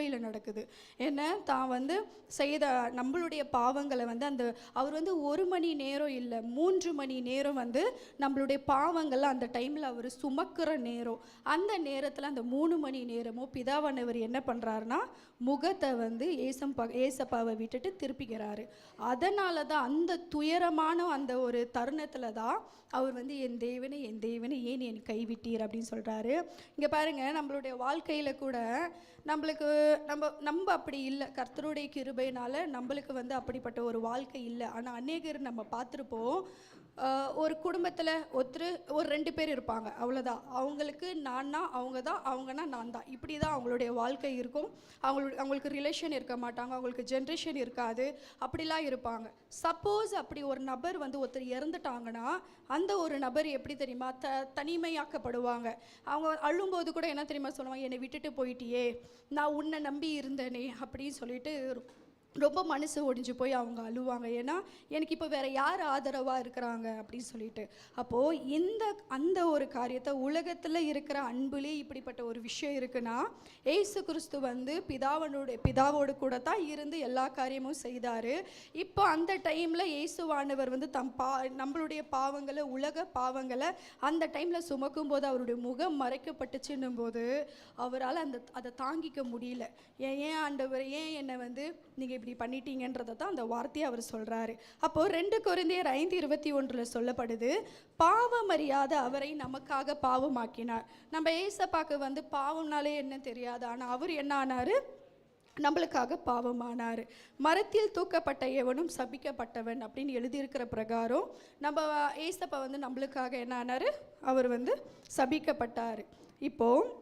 சிலுவையில் நடக்குது. ஏன்னா தான் வந்து செய்த நம்மளுடைய பாவங்களை வந்து அவர் வந்து 1 மணி நேரம் இல்லை 3 மணி நேரம் வந்து நம்மளுடைய பாவங்களை அந்த டைமில் அவர் சுமக்கிற நேரம். அந்த நேரத்தில் அந்த 3 மணி நேரமும் பிதாவானவர் என்ன பண்ணுறாருனா முகத்தை வந்து ஏசப்பாவை விட்டுட்டு திருப்பிக்கிறாரு. அதனால தான் அந்த துயரமான அந்த ஒரு தருணத்தில் தான் அவர் வந்து என் தேவனே ஏன் என் கைவிட்டீர் அப்படின்னு சொல்கிறாரு. இங்கே பாருங்கள், நம்மளுடைய வாழ்க்கையில் கூட நம்ம அப்படி இல்லை. கர்த்தருடைய கிருபையினால் நம்மளுக்கு வந்து அப்படிப்பட்ட ஒரு வாழ்க்கை இல்லை. ஆனால் அநேகர் நம்ம பார்த்துருப்போம், ஒரு குடும்பத்தில் ஒரு 2 பேர் இருப்பாங்க, அவ்வளோதான். அவங்களுக்கு நான்னா அவங்க தான், அவங்கன்னா நான் தான், இப்படி தான் அவங்களுடைய வாழ்க்கை இருக்கும். அவங்களுக்கு ரிலேஷன் இருக்க மாட்டாங்க, அவங்களுக்கு ஜென்ரேஷன் இருக்காது, அப்படிலாம் இருப்பாங்க. சப்போஸ் அப்படி ஒரு நபர் வந்து ஒருத்தர் இறந்துட்டாங்கன்னா அந்த ஒரு நபர் எப்படி தெரியுமா தனிமையாக்கப்படுவாங்க. அவங்க அழும்போது கூட என்ன தெரியுமா சொல்லுவாங்க, என்னை விட்டுட்டு போயிட்டியே, நான் உன்னை நம்பி இருந்தேனே அப்படின்னு சொல்லிட்டு ரொம்ப மனசு ஒடிஞ்சு போய் அவங்க அழுவாங்க. ஏன்னா எனக்கு இப்போ வேறு யார் ஆதரவாக இருக்கிறாங்க அப்படின்னு சொல்லிட்டு. அப்போது அந்த ஒரு காரியத்தை உலகத்தில் இருக்கிற அன்புலேயே இப்படிப்பட்ட ஒரு விஷயம் இருக்குன்னா, ஏசு கிறிஸ்து வந்து பிதாவோடு கூட தான் இருந்து எல்லா காரியமும் செய்தார். இப்போ அந்த டைமில் இயேசுவானவர் வந்து நம்மளுடைய பாவங்களை, உலக பாவங்களை அந்த டைமில் சுமக்கும் போது அவருடைய முகம் மறைக்கப்பட்டுச்சுன்னும் போது அவரால் அதை தாங்கிக்க முடியல. ஏன் ஆண்டவர், ஏன் என்னை வந்து நீங்கள் இப்படி பண்ணிட்டீங்கன்றதை தான் அந்த வார்த்தையை அவர் சொல்கிறாரு. அப்போது 2 கொரிந்தியர் 5:21 சொல்லப்படுது, பாவம் அறியாத அவரை நமக்காக பாவமாக்கினார். நம்ம ஏசப்பாக்கு வந்து பாவம்னாலே என்ன தெரியாது, ஆனால் அவர் என்ன ஆனார், நம்மளுக்காக பாவமானார். மரத்தில் தூக்கப்பட்ட எவனும் சபிக்கப்பட்டவன் அப்படின்னு எழுதியிருக்கிற பிரகாரம் நம்ம ஏசப்பா வந்து நம்மளுக்காக என்ன ஆனார், அவர் வந்து சபிக்கப்பட்டார். இப்போது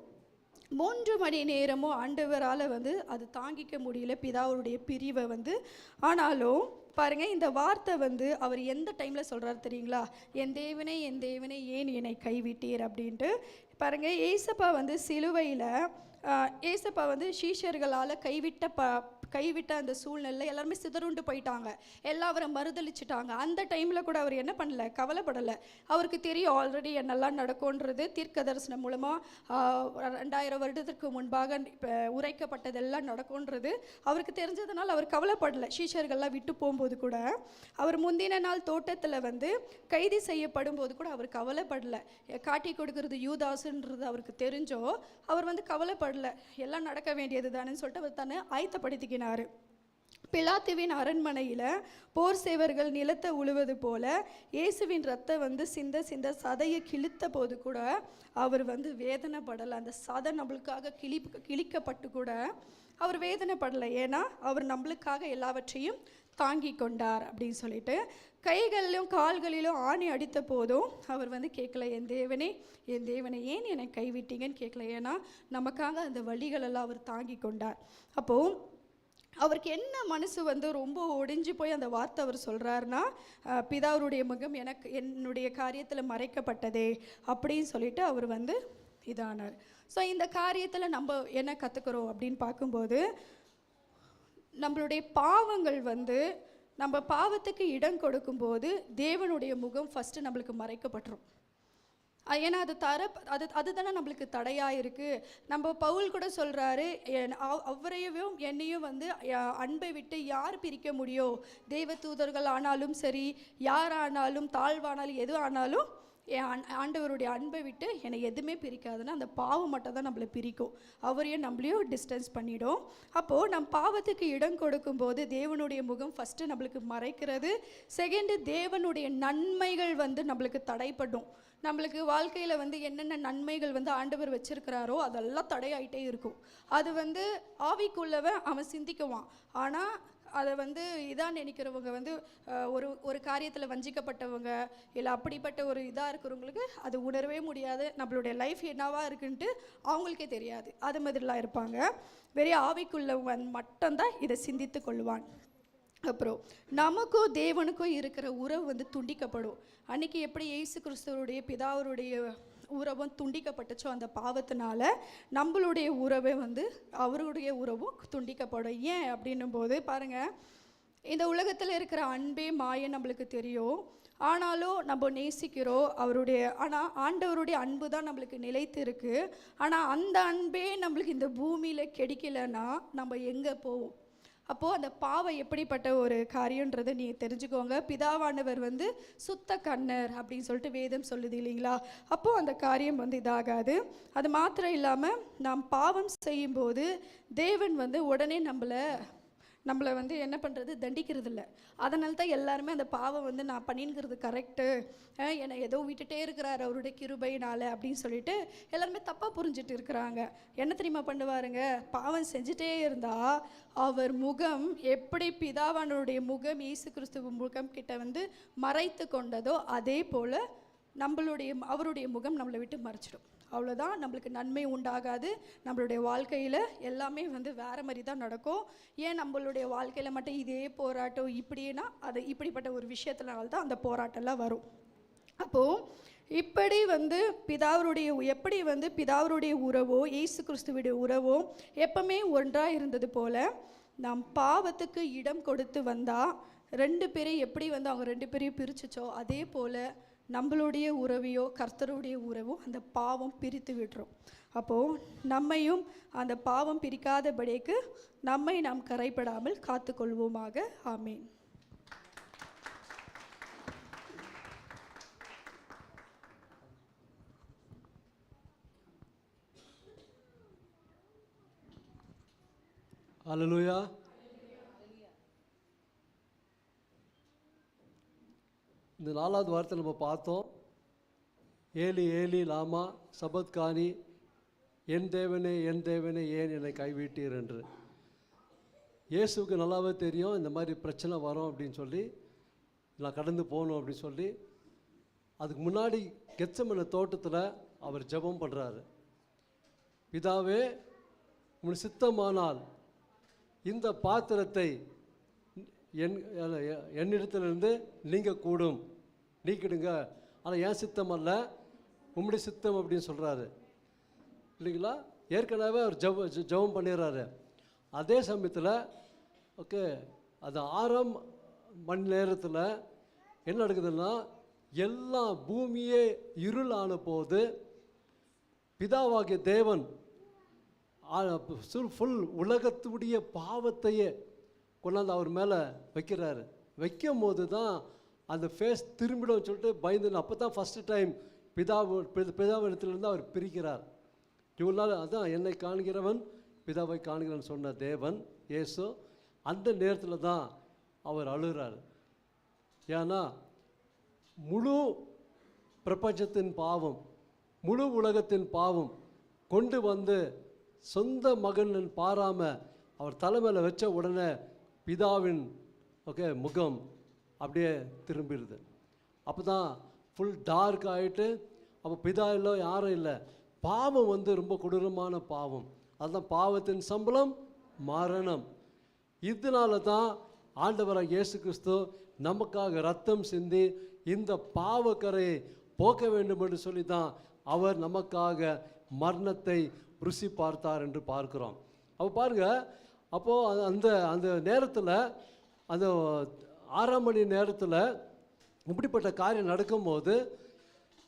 3 மணி நேரமும் ஆண்டவரால் வந்து அது தாங்கிக்க முடியல, பிதாவுடைய பிரிவை வந்து. ஆனாலும் பாருங்கள், இந்த வார்த்தை வந்து அவர் எந்த டைமில் சொல்கிறாரு தெரியுங்களா, என் தேவனே ஏன் என்னை கைவிட்டீர் அப்படின்ட்டு. பாருங்கள், ஏசப்பா வந்து சிலுவையில் ஏசப்பா வந்து சீஷர்களால் கைவிட்ட அந்த சூழ்நிலை எல்லாருமே சிதறுண்டு போயிட்டாங்க, அவரை மறுதளிச்சிட்டாங்க. அந்த டைமில் கூட அவர் என்ன பண்ணல, கவலைப்படலை. அவருக்கு தெரியும் ஆல்ரெடி என்னெல்லாம் நடக்கும்ன்றது. தீர்க்க தரிசனம் மூலமாக 2000 வருடத்திற்கு முன்பாக உரைக்கப்பட்டதெல்லாம் நடக்கும்ன்றது அவருக்கு தெரிஞ்சதுனால அவர் கவலைப்படலை. சீஷர்கள்லாம் விட்டு போகும்போது கூட, அவர் முந்தின நாள் தோட்டத்தில் வந்து கைது செய்யப்படும் போது கூட அவர் கவலைப்படலை. காட்டி கொடுக்கறது யூதாசுன்றது அவருக்கு தெரிஞ்சோ அவர் வந்து கவலைப்படலை. எல்லாம் நடக்க வேண்டியது தானேன்னு சொல்லிட்டு அவர் தன்னை ஆயத்தப்படுத்திக்கினார். பிலாத்துவின் அரண்மனையில் போர் சேவர்கள் நிலத்தை உழுவது போல இயேசுவின் ரத்தம் வந்து சிந்த சதையை கிழித்த போது கூட அவர் வந்து வேதனைப்படலை. அந்த சதை நம்மளுக்காக கிழிக்கப்பட்டு கூட அவர் வேதனைப்படலை. ஏன்னா அவர் நம்மளுக்காக எல்லாவற்றையும் தாங்கி கொண்டார் அப்படின்னு சொல்லிட்டு. கைகளிலும் கால்களிலும் ஆணி அடித்த போதும் அவர் வந்து கேட்கல, என் தேவனே ஏன் என்னை கைவிட்டீங்கன்னு கேட்கல. ஏன்னா நமக்காக அந்த வழிகளெல்லாம் அவர் தாங்கி கொண்டார். அப்போது அவருக்கு என்ன மனசு வந்து ரொம்ப ஒடிஞ்சு போய் அந்த வார்த்தை அவர் சொல்கிறாருன்னா, பிதாவுடைய முகம் என்னுடைய காரியத்தில் மறைக்கப்பட்டதே அப்படின்னு சொல்லிட்டு அவர் வந்து இதானார். ஸோ இந்த காரியத்தில் நம்ம என்ன கற்றுக்கிறோம் அப்படின்னு பார்க்கும்போது, நம்மளுடைய பாவங்கள் வந்து நம்ம பாவத்துக்கு இடம் கொடுக்கும்போது தேவனுடைய முகம் ஃபஸ்ட்டு நம்மளுக்கு மறைக்கப்பட்டுரும். ஏன்னா அதுதானே நம்மளுக்கு தடையாக இருக்குது. நம்ம பவுல் கூட சொல்கிறாரு, அவரையும் என்னையும் வந்து அன்பை விட்டு யார் பிரிக்க முடியும், தெய்வ தூதர்கள் ஆனாலும் சரி, யார் ஆனாலும், தாழ்வானாலும், எது ஆனாலும் ஆண்டவருடைய அன்பை விட்டு என்னை எதுவுமே பிரிக்காதுன்னா அந்த பாவம் மட்டும் தான் நம்மளை பிரிக்கும், அவரையும் நம்மளையும் டிஸ்டன்ஸ் பண்ணிடும். அப்போது நம்ம பாவத்துக்கு இடம் கொடுக்கும்போது தேவனுடைய முகம் ஃபஸ்ட்டு நம்மளுக்கு மறைக்கிறது. செகண்டு, தேவனுடைய நன்மைகள் வந்து நம்மளுக்கு தடைப்படும். நம்மளுக்கு வாழ்க்கையில் வந்து என்னென்ன நன்மைகள் வந்து ஆண்டவர் வச்சிருக்கிறாரோ அதெல்லாம் தடையாயிட்டே இருக்கும். அது வந்து ஆவிக்குள்ளவன் அவன் சிந்திக்குவான். ஆனால் அதை வந்து இதான் நினைக்கிறவங்க வந்து ஒரு காரியத்தில் வஞ்சிக்கப்பட்டவங்க இல்லை அப்படிப்பட்ட ஒரு இதாக இருக்கிறவங்களுக்கு அது உணரவே முடியாது. நம்மளுடைய லைஃப் என்னவா இருக்குன்ட்டு அவங்களுக்கே தெரியாது. அது மாதிரிலாம் இருப்பாங்க. வெறும் ஆவிக்குள்ளவன் மட்டும்தான் இதை சிந்தித்து கொள்வான். அப்புறம் நமக்கும் தேவனுக்கும் இருக்கிற உறவு வந்து துண்டிக்கப்படும். அன்றைக்கி எப்படி இயேசு கிறிஸ்துவருடைய பிதாவருடைய உறவும் துண்டிக்கப்பட்டுச்சோ அந்த பாவத்தினால நம்மளுடைய உறவை வந்து அவருடைய உறவும் துண்டிக்கப்படும். ஏன் அப்படின்னும் போது பாருங்கள், இந்த உலகத்தில் இருக்கிற அன்பே மாய நம்மளுக்கு தெரியும். ஆனாலும் நம்ம நேசிக்கிறோம் அவருடைய. ஆனால் ஆண்டவருடைய அன்பு தான் நம்மளுக்கு நிலைத்து இருக்குது. ஆனால் அந்த அன்பே நம்மளுக்கு இந்த பூமியில் கிடைக்கலன்னா நம்ம எங்கே போவோம்? அப்போது அந்த பாவம் எப்படிப்பட்ட ஒரு காரியன்றதை நீங்கள் தெரிஞ்சுக்கோங்க. பிதாவானவர் வந்து சுத்த கண்ணர் அப்படின்னு சொல்லிட்டு வேதம் சொல்லுது இல்லைங்களா? அப்போது அந்த காரியம் வந்து இதாகாது. அது மாத்திரம் இல்லாமல் நாம் பாவம் செய்யும்போது தேவன் வந்து உடனே நம்மளை வந்து என்ன பண்ணுறது, தண்டிக்கிறது இல்லை. அதனால தான் எல்லாருமே அந்த பாவம் வந்து நான் பண்ணிங்கிறது கரெக்டு, என்னை ஏதோ விட்டுட்டே இருக்கிறார் அவருடைய கிருபையினால் அப்படின்னு சொல்லிட்டு எல்லாருமே தப்பாக புரிஞ்சுட்டு இருக்கிறாங்க. என்ன தெரியுமா பண்ணுவாருங்க? பாவம் செஞ்சுட்டே இருந்தால் அவர் முகம் எப்படி பிதாவானுடைய முகம் இயேசு கிறிஸ்துவ முகம் கிட்ட வந்து மறைத்து கொண்டதோ அதே போல் அவருடைய முகம் நம்மளை விட்டு மறைச்சிடும். அவ்வளோதான், நம்மளுக்கு நன்மை உண்டாகாது. நம்மளுடைய வாழ்க்கையில் எல்லாமே வந்து வேறு மாதிரி தான் நடக்கும். ஏன் நம்மளுடைய வாழ்க்கையில் மட்டும் இதே போராட்டம் இப்படின்னா அது இப்படிப்பட்ட ஒரு விஷயத்தினால தான் அந்த போராட்டம்லாம் வரும். அப்போது இப்படி வந்து எப்படி வந்து பிதாவருடைய உறவோ இயேசு கிறிஸ்துவுடைய உறவோ எப்பவுமே ஒன்றாக இருந்தது போல் நாம் பாவத்துக்கு இடம் கொடுத்து வந்தால் 2 பேரையும் எப்படி வந்து அவங்க 2 பேரையும் பிரிச்சுச்சோ அதே போல் நம்மளுடைய உறவையோ கர்த்தருடைய உறவோ அந்த பாவம் பிரித்து விட்டுரும். அப்போது நம்மையும் அந்த பாவம் பிரிக்காதபடிக்கு நம்மை நாம் கரைப்படாமல் காத்துக்கொள்வோமாக. ஆமீன். அல்லேலூயா. இந்த 4வது வாரத்தில் நம்ம பார்த்தோம், ஏலி ஏலி லாமா சபத்கானி, என் தேவனே ஏன் என்னை கைவிட்டீர் என்று. இயேசுக்கு நல்லாவே தெரியும் இந்த மாதிரி பிரச்சனை வரும் அப்படின்னு சொல்லி, நான் கடந்து போகணும் அப்படின்னு சொல்லி. அதுக்கு முன்னாடி கெத்செமனே தோட்டத்தில் அவர் ஜெபம் பண்ணுறாரு. பிதாவே, உன் சித்தமானால் இந்த பாத்திரத்தை என்னிடத்திலிருந்து நீக்கிடுங்க, ஆனால் என் சித்தம் அல்ல உம்முடைய சித்தம் அப்படின்னு சொல்கிறாரு இல்லைங்களா? ஏற்கனவே அவர் ஜெபம் பண்ணிடுறாரு. அதே சமயத்தில் அது 6ஆம் மணி நேரத்தில் என்ன நடக்குதுன்னா, எல்லா பூமியே இருளான போது பிதாவாகிய தேவன் ஃபுல் உலகத்துடைய பாவத்தையே கொண்டாந்து அவர் மேலே வைக்கிறாரு. வைக்கும் போது தான் அந்த ஃபேஸ் திரும்பிடும் சொல்லிட்டு பயந்து, அப்போ தான் ஃபஸ்ட்டு டைம் பிதாவிடத்திலிருந்து அவர் பிரிக்கிறார். இவ்வளோ நாள் அதான் என்னை காண்கிறவன் பிதாவை காண்கிறவன் சொன்ன தேவன் இயேசு அந்த நேரத்தில் தான் அவர் அழுகிறார். ஏன்னா முழு பிரபஞ்சத்தின் பாவம், முழு உலகத்தின் பாவம் கொண்டு வந்து சொந்த மகன் பாராமல் அவர் தலைமையில் வச்ச உடனே பிதாவின் முகம் அப்படியே திரும்பிடுது. அப்போ தான் ஃபுல் டார்க் ஆகிட்டு, அப்போ பிதா இல்லை, யாரும் இல்லை. பாவம் வந்து ரொம்ப கொடூரமான பாவம். அதுதான் பாவத்தின் சம்பளம் மரணம். இதனால தான் ஆண்டவராக இயேசு கிறிஸ்து நமக்காக ரத்தம் சிந்தி இந்த பாவக்கரையை போக்க வேண்டும் என்று சொல்லி தான் அவர் நமக்காக மரணத்தை ருசி பார்த்தார் என்று பார்க்கிறோம். அப்போ பாருங்கள், அப்போது அந்த அந்த நேரத்தில் அந்த 6ஆம் மணி நேரத்தில் இப்படிப்பட்ட காரியம் நடக்கும்போது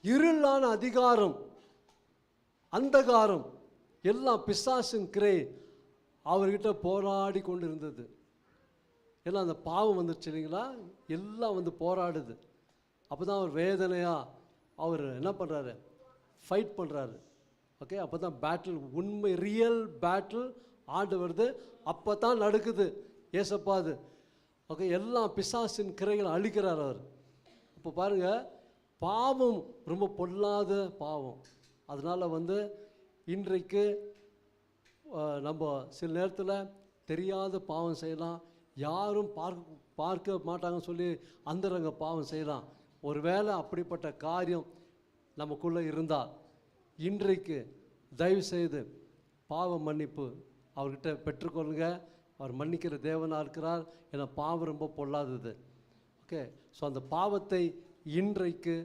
இருளான அதிகாரம், அந்தகாரம் எல்லாம் பிசாசின் கிரை அவர்கிட்ட போராடி கொண்டு இருந்தது. எல்லாம் அந்த பாவம் வந்துருச்சு இல்லைங்களா? எல்லாம் வந்து போராடுது. அப்போ தான் அவர் வேதனையாக அவர் என்ன பண்ணுறாரு, ஃபைட் பண்ணுறாரு. அப்போ தான் பேட்டில், உண்மை ரியல் பேட்டில் ஆண்டு வருது. அப்போ தான் நடக்குது ஏசப்பா அது. எல்லாம் பிசாசின் கிரைகளை அழிக்கிறார் அவர். இப்போ பாருங்கள், பாவம் ரொம்ப பொல்லாத பாவம். அதனால் வந்து இன்றைக்கு நம்ம சில நேரத்தில் தெரியாத பாவம் செய்யலாம், யாரும் பார்க்க மாட்டாங்கன்னு சொல்லி அந்தரங்க பாவம் செய்யலாம். ஒருவேளை அப்படிப்பட்ட காரியம் நமக்குள்ளே இருந்தால் இன்றைக்கு தயவு செய்து பாவ மன்னிப்பு அவர்கிட்ட பெற்றுக்கொள்ளுங்க. அவர் மன்னிக்கிற தேவனாக இருக்கிறார். ஏன்னா பாவம் ரொம்ப பொல்லாதது. ஸோ அந்த பாவத்தை இன்றைக்கு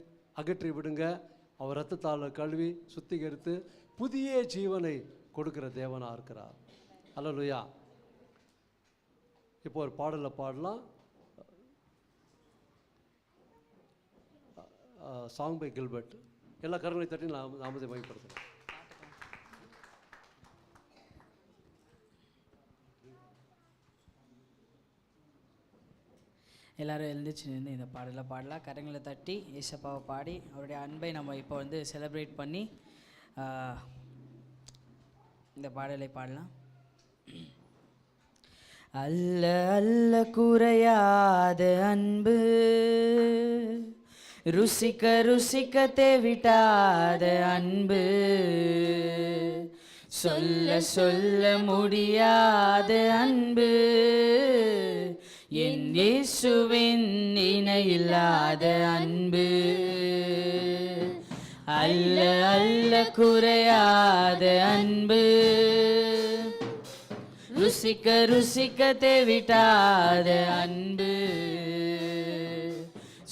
அகற்றி விடுங்க. அவர் இரத்தத்தால் கழுவி சுத்திகரித்து புதிய ஜீவனை கொடுக்கிற தேவனாக இருக்கிறார். அல்லேலூயா. இப்போ ஒரு பாடலை பாடலாம். Song by Gilbert. எல்லா கரங்களை தட்டி நாமத்தை மையப்படுத்தலாம். எல்லோரும் எழுந்திரிச்சு நின்று இந்த பாடலை பாடலாம். கரங்களை தட்டி ஏசப்பாவை பாடி அவருடைய அன்பை நம்ம இப்போ வந்து செலிப்ரேட் பண்ணி இந்த பாடலை பாடலாம். அல்ல அல்ல குறையாத அன்பு, ருசிக்க ருசிக்க தேவிட்டாத அன்பு, சொல்ல சொல்ல முடியாத அன்பு, என் இயேசுவின் இணையில்லாத அன்பு. அல்ல அல்ல குறையாத அன்பு, ருசிக்க ருசிக்க தேவிட்டாத அன்பு,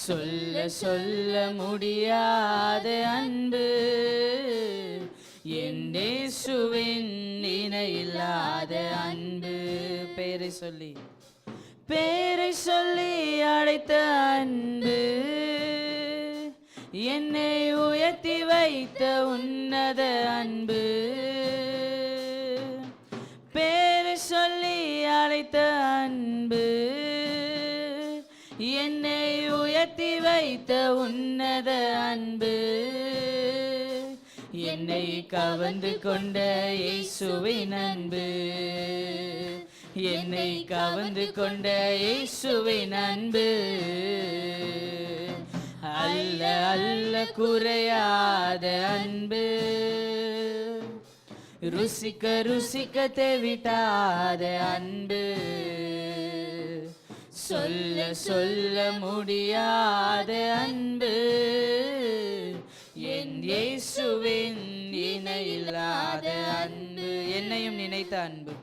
சொல்ல சொல்ல முடியாத அன்பு, என் இயேசுவின் இணையில்லாத அன்பு. பேரை சொல்லி பேரை சொல்லி அழைத்த அன்பு, என்னை உயர்த்தி வைத்த உன்னத அன்பு. பேரை சொல்லி அழைத்த அன்பு, என்னை உயர்த்தி வைத்த உன்னத அன்பு, என்னை கவர்ந்து கொண்ட இயேசுவின் அன்பு, என்னை கவர்ந்து கொண்ட இயேசுவின் அன்பு. அல்ல அல்ல குறையாத அன்பு, ருசிக்க ருசிக்க தேவிட்டாத அன்பு, சொல்ல சொல்ல முடியாத அன்பு, என் இயேசுவின் இணையில்லாத அன்பு. என்னையும் நினைத்த அன்பு,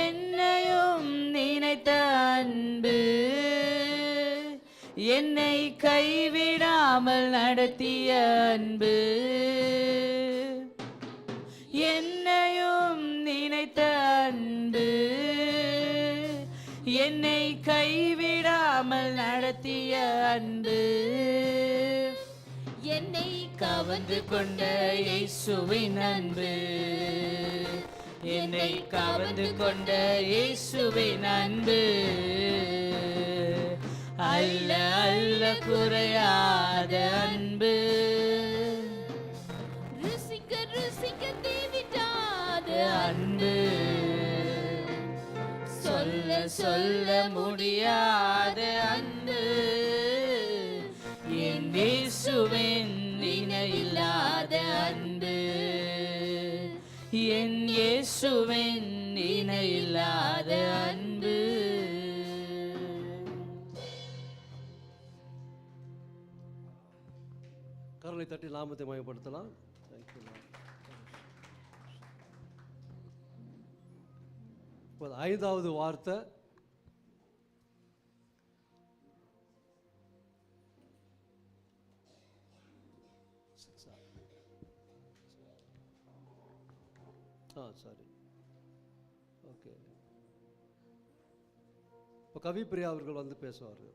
என்னையும் நினைத்த அன்பு, என்னை கைவிடாமல் நடத்திய அன்பு, என்னையும் நினைத்த அன்பு, என்னை கைவிடாமல் நடத்திய அன்பு, என்னை கவர்ந்து கொண்ட இயேசுவின் அன்பு, என்னை கவர்ந்து கொண்ட இயேசுவின் அன்பு. அல்ல அல்ல குறையாத அன்பு, ருசிக்க ருசிக்க தேவிட்டாத அன்பு, சொல்ல சொல்ல முடியாத அன்பு, என் இயேசுவின் இணையில்லாத அன்பு, என் இயேசுவின் இணையில்லாத அன்பு. கரங்களை தட்டி நாமத்தை மையப்படுத்தலாம். இப்போ 5வது வார்த்தை சாரி ஓகே. இப்போ கவிப்பிரியா அவர்கள் வந்து பேசுவார்கள்.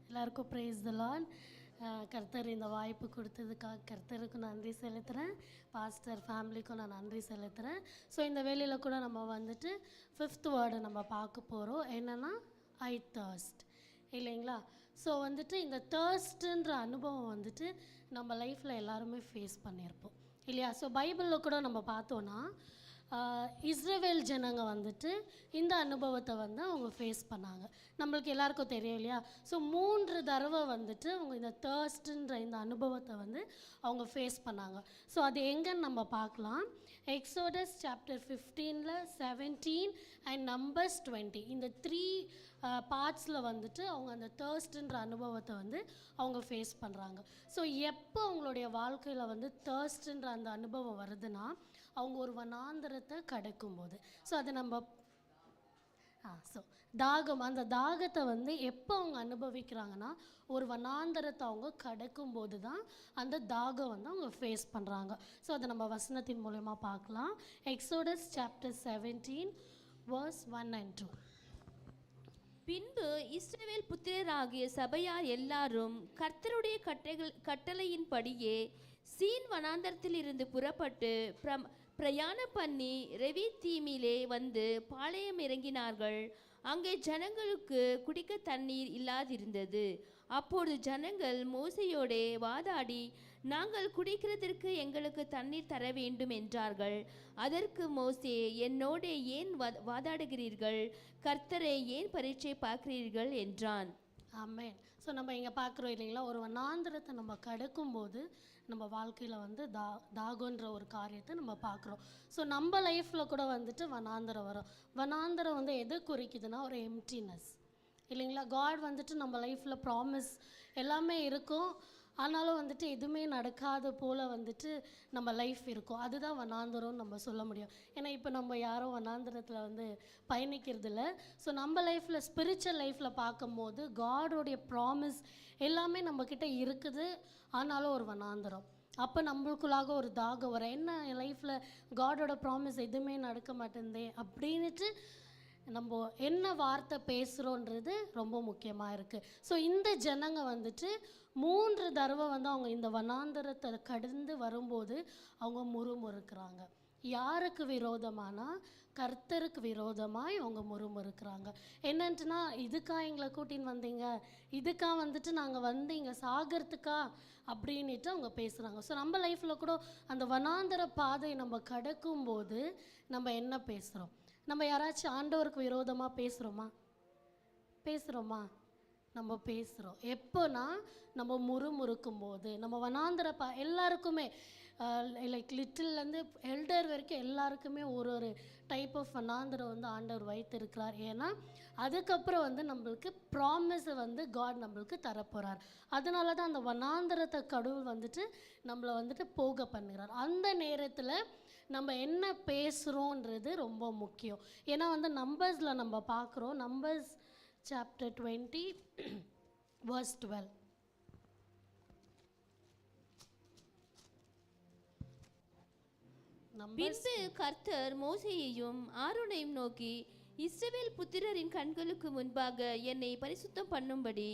எல்லாருக்கும் ப்ரைஸ் தி லார்ட். கர்த்தர் இந்த வாய்ப்பு கொடுத்ததுக்காக கர்த்தருக்கு நன்றி செலுத்துகிறேன். பாஸ்டர் ஃபேமிலிக்கும் நான் நன்றி செலுத்துகிறேன். ஸோ இந்த வேலையில் கூட நம்ம வந்துட்டு 5th வேர்டை நம்ம பார்க்க போகிறோம். என்னென்னா ஐ தர்ஸ்ட் இல்லைங்களா? ஸோ வந்துட்டு இந்த தர்ஸ்ட்டுன்ற அனுபவம் வந்துட்டு நம்ம லைஃப்பில் எல்லாருமே ஃபேஸ் பண்ணியிருப்போம் இல்லையா? ஸோ பைபிளில் கூட நம்ம பார்த்தோன்னா இஸ்ரவேல் ஜனங்க வந்துட்டு இந்த அனுபவத்தை வந்து அவங்க ஃபேஸ் பண்ணாங்க. நம்மளுக்கு எல்லாருக்கும் தெரியும் இல்லையா? ஸோ 3 தடவை வந்துட்டு அவங்க இந்த தர்ஸ்ட்டுன்ற இந்த அனுபவத்தை வந்து அவங்க ஃபேஸ் பண்ணாங்க. ஸோ அது எங்கன்னு நம்ம பார்க்கலாம். எக்ஸோடஸ் சாப்டர் 15 17 அண்ட் நம்பர்ஸ் 20 இந்த 3 பார்ட்ஸில் வந்துட்டு அவங்க அந்த தர்ஸ்ட்டுன்ற அனுபவத்தை வந்து அவங்க ஃபேஸ் பண்ணுறாங்க. ஸோ எப்போ அவங்களுடைய வாழ்க்கையில் வந்து தர்ஸ்ட்டுன்ற அந்த அனுபவம் வருதுன்னா அவங்க ஒரு வனாந்தரத்தை கடக்கும்போது. ஸோ அதை நம்ம ஸோ தாகம், அந்த தாகத்தை வந்து எப்போ அவங்க அனுபவிக்கிறாங்கன்னா, ஒரு வனாந்தரத்தை அவங்க கடக்கும்போது தான் அந்த தாகம் வந்து அவங்க ஃபேஸ் பண்ணுறாங்க. ஸோ அதை நம்ம வசனத்தின் மூலயமா பார்க்கலாம். Exodus chapter 17 verse 1 and 2. பின்பு இஸ்ரவேல் புத்திரராகிய சபையார் எல்லாரும் கர்த்தருடைய கட்டளையின்படியே சீன் வனாந்தரத்தில் இருந்து புறப்பட்டு பிரயாணம் பண்ணி ரெவித்தீமிலே வந்து பாளையம் இறங்கினார்கள். அங்கே ஜனங்களுக்கு குடிக்க தண்ணீர் இல்லாதிருந்தது. அப்பொழுது ஜனங்கள் மோசையோடே வாதாடி, நாங்கள் குடிக்கிறதற்கு எங்களுக்கு தண்ணீர் தர வேண்டும் என்றார்கள். அதற்கு மோசே, என்னோடே ஏன் வாதாடுகிறீர்கள்? கர்த்தரை ஏன் பரீட்சை பார்க்கிறீர்கள் என்றான். ஆமென். ஸோ நம்ம இங்கே பார்க்குறோம் இல்லைங்களா, ஒரு வனாந்திரத்தை நம்ம கடக்கும்போது நம்ம வாழ்க்கையில் வந்து தாகன்ற ஒரு காரியத்தை நம்ம பார்க்குறோம். ஸோ நம்ம லைஃப்பில் கூட வந்துட்டு வனாந்திரம் வரும். வனாந்திரம் வந்து எது குறிக்குதுன்னா ஒரு எம்டினஸ் இல்லைங்களா. காட் வந்துட்டு நம்ம லைஃப்பில் ப்ராமிஸ் எல்லாமே இருக்கும், ஆனாலும் வந்துட்டு எதுவுமே நடக்காத போல் வந்துட்டு நம்ம லைஃப் இருக்கும். அதுதான் வனாந்திரம்னு நம்ம சொல்ல முடியும். ஏன்னா இப்போ நம்ம யாரும் வனாந்திரத்தில் வந்து பயணிக்கிறது இல்லை. ஸோ நம்ம லைஃப்பில் ஸ்பிரிச்சுவல் லைஃப்பில் பார்க்கும்போது காடோடைய ப்ராமிஸ் எல்லாமே நம்மக்கிட்ட இருக்குது, ஆனாலும் ஒரு வனாந்திரம். அப்போ நம்மளுக்குள்ளாக ஒரு தாகம் வரும், என்ன என் லைஃப்பில் காடோட ப்ராமிஸ் எதுவுமே நடக்க மாட்டேந்தே அப்படின்ட்டு நம்ம என்ன வார்த்தை பேசுகிறோன்றது ரொம்ப முக்கியமாக இருக்குது. ஸோ இந்த ஜனங்க வந்துட்டு 3 தடவை வந்து அவங்க இந்த வனாந்தரத்தை கடந்து வரும்போது அவங்க முறுமுறுக்கிறாங்க. யாருக்கு விரோதமானா கர்த்தருக்கு விரோதமாய் அவங்க முறுமுறுக்கிறாங்க. என்னன்ட்டுனா, இதுக்கா எங்களை கூட்டின்னு வந்தீங்க, இதுக்கா வந்துட்டு நாங்கள் வந்து இங்கே சாகிறதுக்கா அப்படின்ட்டு அவங்க பேசுகிறாங்க. ஸோ நம்ம லைஃப்பில் கூட அந்த வனாந்தர பாதை நம்ம கடக்கும்போது நம்ம என்ன பேசுகிறோம்? நம்ம யாராச்சும் ஆண்டவருக்கு விரோதமாக பேசுகிறோமா? நம்ம பேசுகிறோம். எப்போனா நம்ம முறுமுறுக்கும் போது. நம்ம வனாந்தர எல்லாருக்குமே லைக் லிட்டில்லேருந்து எல்டர் வரைக்கும் எல்லாருக்குமே ஒரு டைப் ஆஃப் வனாந்தரம் வந்து ஆண்டவர் வைத்திருக்கிறார். ஏன்னா அதுக்கப்புறம் வந்து நம்மளுக்கு ப்ராமிஸை வந்து காட் நம்மளுக்கு தரப்போகிறார். அதனால தான் அந்த வனாந்தரத்தை கடவுள் வந்துட்டு நம்மளை வந்துட்டு போக பண்ணுகிறார். அந்த நேரத்தில் நம்ம என்ன பேசுகிறோன்றது ரொம்ப முக்கியம். ஏன்னா வந்து நம்பர்ஸில் நம்ம பார்க்குறோம், நம்பர்ஸ் சாப்டர் 20 verse 12. பின்பு கர்த்தர் மோசேயையும் ஆரோனையும் நோக்கி, இஸ்ரவேல் புத்திரரின் கண்களுக்கு முன்பாக என்னை பரிசுத்தம் பண்ணும்படி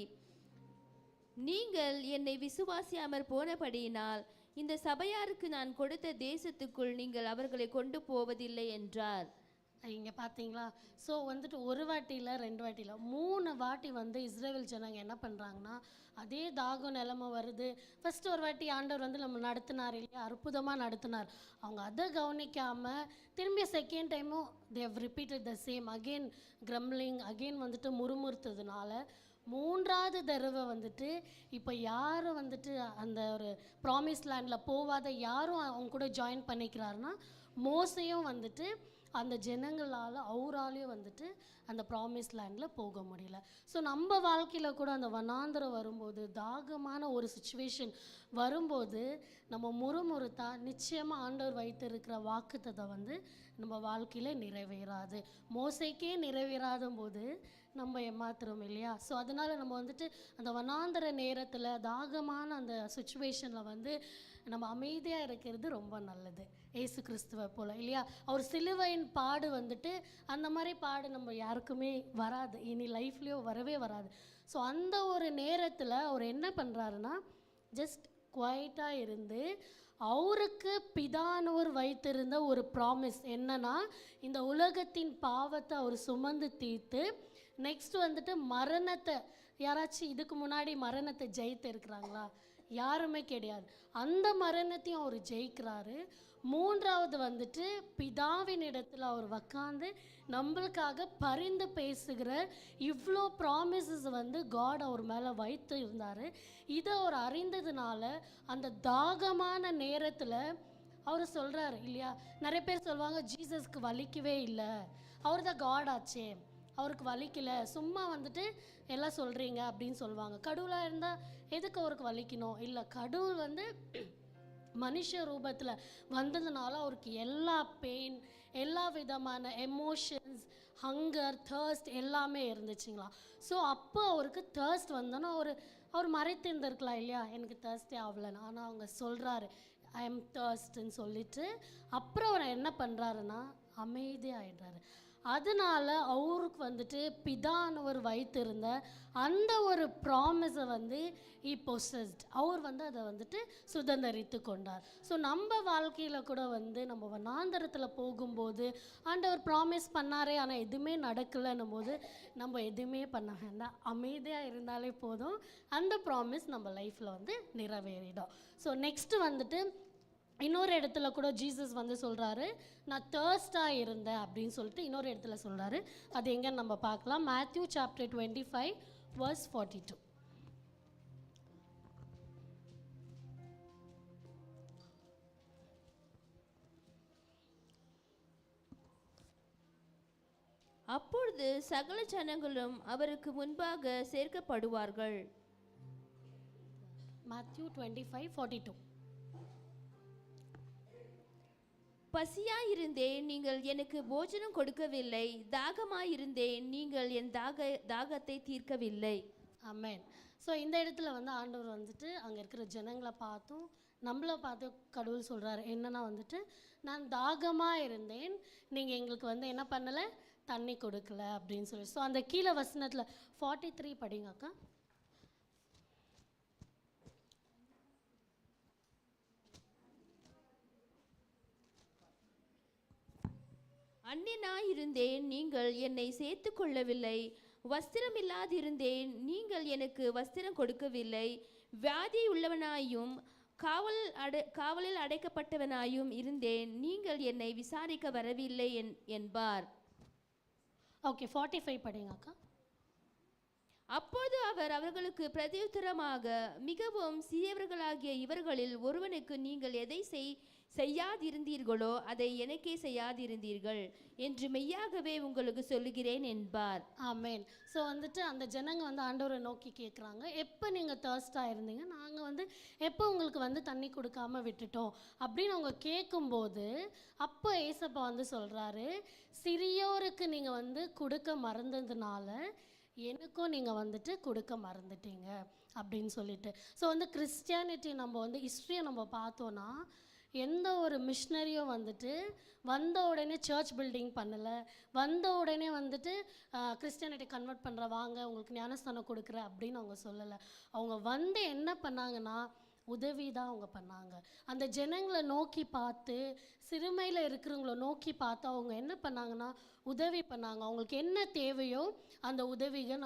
நீங்கள் என்னை விசுவாசியாமற் போனபடியினால் இந்த சபையாருக்கு நான் கொடுத்த தேசத்துக்குள் நீங்கள் அவர்களை கொண்டு போவதில்லை என்றார். இங்கே பார்த்தீங்களா? ஸோ வந்துட்டு ஒரு வாட்டியில் 2 வாட்டியில் 3 வாட்டி வந்து இஸ்ரேல் ஜனங்க என்ன பண்ணுறாங்கன்னா, அதே தாகம் நிலைமை வருது. ஃபஸ்ட்டு ஒரு வாட்டி ஆண்டவர் வந்து நம்ம நடத்தினார் இல்லையா, அற்புதமாக நடத்தினார். அவங்க அதை கவனிக்காமல் திரும்பிய செகண்ட் டைமும் they have repeated the same, again grumbling, again வந்துட்டு முறுமுறுத்ததுனால 3வது தடவை வந்துட்டு இப்போ யாரும் வந்துட்டு அந்த ஒரு ப்ராமிஸ் லேண்டில் போகாத யாரும் அவங்க கூட ஜாயின் பண்ணிக்கிறாருன்னா, மோசையும் வந்துட்டு அந்த ஜனங்களால் அவராலையும் வந்துட்டு அந்த ப்ராமிஸ் லேண்டில் போக முடியல. ஸோ நம்ம வாழ்க்கையில் கூட அந்த வனாந்தரம் வரும்போது, தாகமான ஒரு சுச்சுவேஷன் வரும்போது நம்ம முறுமுறுத்தா நிச்சயமாக ஆண்டவர் வைத்திருக்கிற வாக்குத்தத்தை வந்து நம்ம வாழ்க்கையில் நிறைவேறாது. மோசைக்கே நிறைவேறாத போது நம்ம ஏமாத்துறோம் இல்லையா? ஸோ அதனால் நம்ம வந்துட்டு அந்த வனாந்தர நேரத்தில் தாகமான அந்த சுச்சுவேஷனில் வந்து நம்ம அமைதியாக இருக்கிறது ரொம்ப நல்லது. ஏசு கிறிஸ்துவை போல் இல்லையா? அவர் சிலுவையின் பாடு வந்துட்டு அந்த மாதிரி பாடு நம்ம யாருக்குமே வராது, இனி லைஃப்லேயோ வரவே வராது. ஸோ அந்த ஒரு நேரத்தில் அவர் என்ன பண்ணுறாருன்னா, ஜஸ்ட் குவைட்டாக இருந்து அவருக்கு பிதானவர் வைத்திருந்த ஒரு ப்ராமிஸ் என்னன்னா, இந்த உலகத்தின் பாவத்தை அவர் சுமந்து தீர்த்து நெக்ஸ்ட் வந்துட்டு மரணத்தை, யாராச்சும் இதுக்கு முன்னாடி மரணத்தை ஜெயித்து இருக்கிறாங்களா? யாருமே கிடையாது. அந்த மரணத்தையும் அவர் ஜெயிக்கிறாரு. 3வது வந்துட்டு பிதாவின் இடத்துல அவர் உட்காந்து நம்மளுக்காக பரிந்து பேசுகிற இவ்வளோ ப்ராமிசஸ் வந்து காட் அவர் மேலே வைத்து இருந்தார். இதை அவர் அறிந்ததுனால அந்த தாகமான நேரத்தில் அவர் சொல்கிறாரு இல்லையா? நிறைய பேர் சொல்லுவாங்க, ஜீசஸ்க்கு வலிக்கவே இல்லை, அவர் தான் காட் ஆச்சே, அவருக்கு வலிக்கலை, சும்மா வந்துட்டு எல்லாம் சொல்கிறீங்க அப்படின்னு சொல்லுவாங்க. கடவுளாக இருந்தால் எதுக்கு அவருக்கு வலிக்கணும்? இல்லை, கடவுள் வந்து மனுஷ ரூபத்தில் வந்ததுனால அவருக்கு எல்லா பெயின், எல்லா விதமான எமோஷன்ஸ், ஹங்கர் தர்ஸ்ட் எல்லாமே இருந்துச்சுங்களா. ஸோ அப்போ அவருக்கு தர்ஸ்ட் வந்தோன்னா அவர் மறைத்திருந்திருக்கலாம் இல்லையா, எனக்கு தர்ஸ்டே ஆகலைன்னு. ஆனால் அவங்க சொல்கிறாரு ஐ எம் தர்ஸ்ட்ன்னு சொல்லிட்டு அப்புறம் அவர் என்ன பண்ணுறாருன்னா அமைதியாகிடுறாரு. அதனால அவருக்கு வந்துட்டு பிதானவர் வைத்திருந்த அந்த ஒரு ப்ராமிஸை வந்து பொசஸ்ட், அவர் வந்து அதை வந்துட்டு சுதந்தரித்து கொண்டார். ஸோ நம்ம வாழ்க்கையில் கூட வந்து நம்ம வனாந்தரத்தில் போகும்போது ஆண்டவர் ப்ராமிஸ் பண்ணாரே ஆனால் எதுவுமே நடக்கலைன்னும் போது நம்ம எதுவுமே பண்ண வேண்டாம், அமைதியாக இருந்தாலே போதும், அந்த ப்ராமிஸ் நம்ம லைஃப்பில் வந்து நிறைவேறிடும். ஸோ நெக்ஸ்ட்டு வந்துட்டு இன்னொரு இடத்துல கூட ஜீசஸ் வந்து சொல்கிறாரு நான் தேர்ஸ்டாக இருந்தேன் அப்படின்னு சொல்லிட்டு இன்னொரு இடத்துல சொல்கிறாரு. அது எங்கன்னு நம்ம பார்க்கலாம். Matthew chapter 25 verse 42. அப்பொழுது சகல ஜனங்களும் அவருக்கு முன்பாக சேர்க்கப்படுவார்கள். மேத்யூ 25:42. பசியாயிருந்தேன், நீங்கள் எனக்கு போஜனம் கொடுக்கவில்லை. தாகமாயிருந்தேன், நீங்கள் என் தாகத்தை தீர்க்கவில்லை. ஆமென். ஸோ இந்த இடத்துல வந்து ஆண்டவர் வந்துட்டு அங்கே இருக்கிற ஜனங்களை பார்த்தும் நம்மளை பார்த்து கடவுள் சொல்கிறாரு என்னன்னா வந்துட்டு நான் தாகமாக இருந்தேன், நீங்கள் எங்களுக்கு வந்து என்ன பண்ணலை, தண்ணி கொடுக்கல அப்படின்னு சொல்லி. ஸோ அந்த கீழே வசனத்தில் 43 படிங்க அக்கா. அந்நியனாயிருந்தேன், நீங்கள் என்னை சேர்த்து கொள்ளவில்லை. வஸ்திரமில்லாதிருந்தேன், நீங்கள் எனக்கு வஸ்திரம் கொடுக்கவில்லை. வியாதி உள்ளவனாயும் காவலில் அடைக்கப்பட்டவனாயும் இருந்தேன், நீங்கள் என்னை விசாரிக்க வரவில்லை என்பார். ஓகே, 45 படிங்க அக்கா. அப்போது அவர் அவர்களுக்கு பிரதியுத்தரமாக, மிகவும் சிறியவர்களாகிய இவர்களில் ஒருவனுக்கு நீங்கள் எதை செய்யாதிருந்தீர்களோ அதை எனக்கே செய்யாதிருந்தீர்கள் என்று மெய்யாகவே உங்களுக்கு சொல்லுகிறேன் என்பார். ஆமென். ஸோ வந்துட்டு அந்த ஜனங்க வந்து ஆண்டவரை நோக்கி கேட்குறாங்க, எப்போ நீங்கள் தர்ஸ்டாக இருந்தீங்க, நாங்கள் வந்து எப்போ உங்களுக்கு வந்து தண்ணி கொடுக்காம விட்டுட்டோம் அப்படின்னு அவங்க கேட்கும்போது அப்போ ஏசப்பா வந்து சொல்கிறாரு, சிறியோருக்கு நீங்கள் வந்து கொடுக்க மறந்ததுனால எனக்கும் நீங்கள் வந்துட்டு கொடுக்க மறந்துட்டீங்க அப்படின்னு சொல்லிட்டு. ஸோ வந்து கிறிஸ்டியானிட்டி நம்ம வந்து ஹிஸ்ட்ரியை நம்ம பார்த்தோன்னா எந்த ஒரு மிஷினரியும் வந்துட்டு வந்த உடனே சர்ச் பில்டிங் பண்ணலை, வந்த உடனே வந்துட்டு கிறிஸ்டியானிட்டி கன்வெர்ட் பண்ணுற வாங்க உங்களுக்கு ஞானஸ்தானம் கொடுக்குற அப்படின்னு அவங்க சொல்லலை. அவங்க வந்து என்ன பண்ணாங்கன்னா உதவி தான் அவங்க பண்ணாங்க. அந்த ஜனங்களை நோக்கி பார்த்து, சிறுமையில் இருக்கிறவங்கள நோக்கி பார்த்து அவங்க என்ன பண்ணாங்கன்னா உதவி பண்ணாங்க. அவங்களுக்கு என்ன தேவையோ அந்த உதவிகள்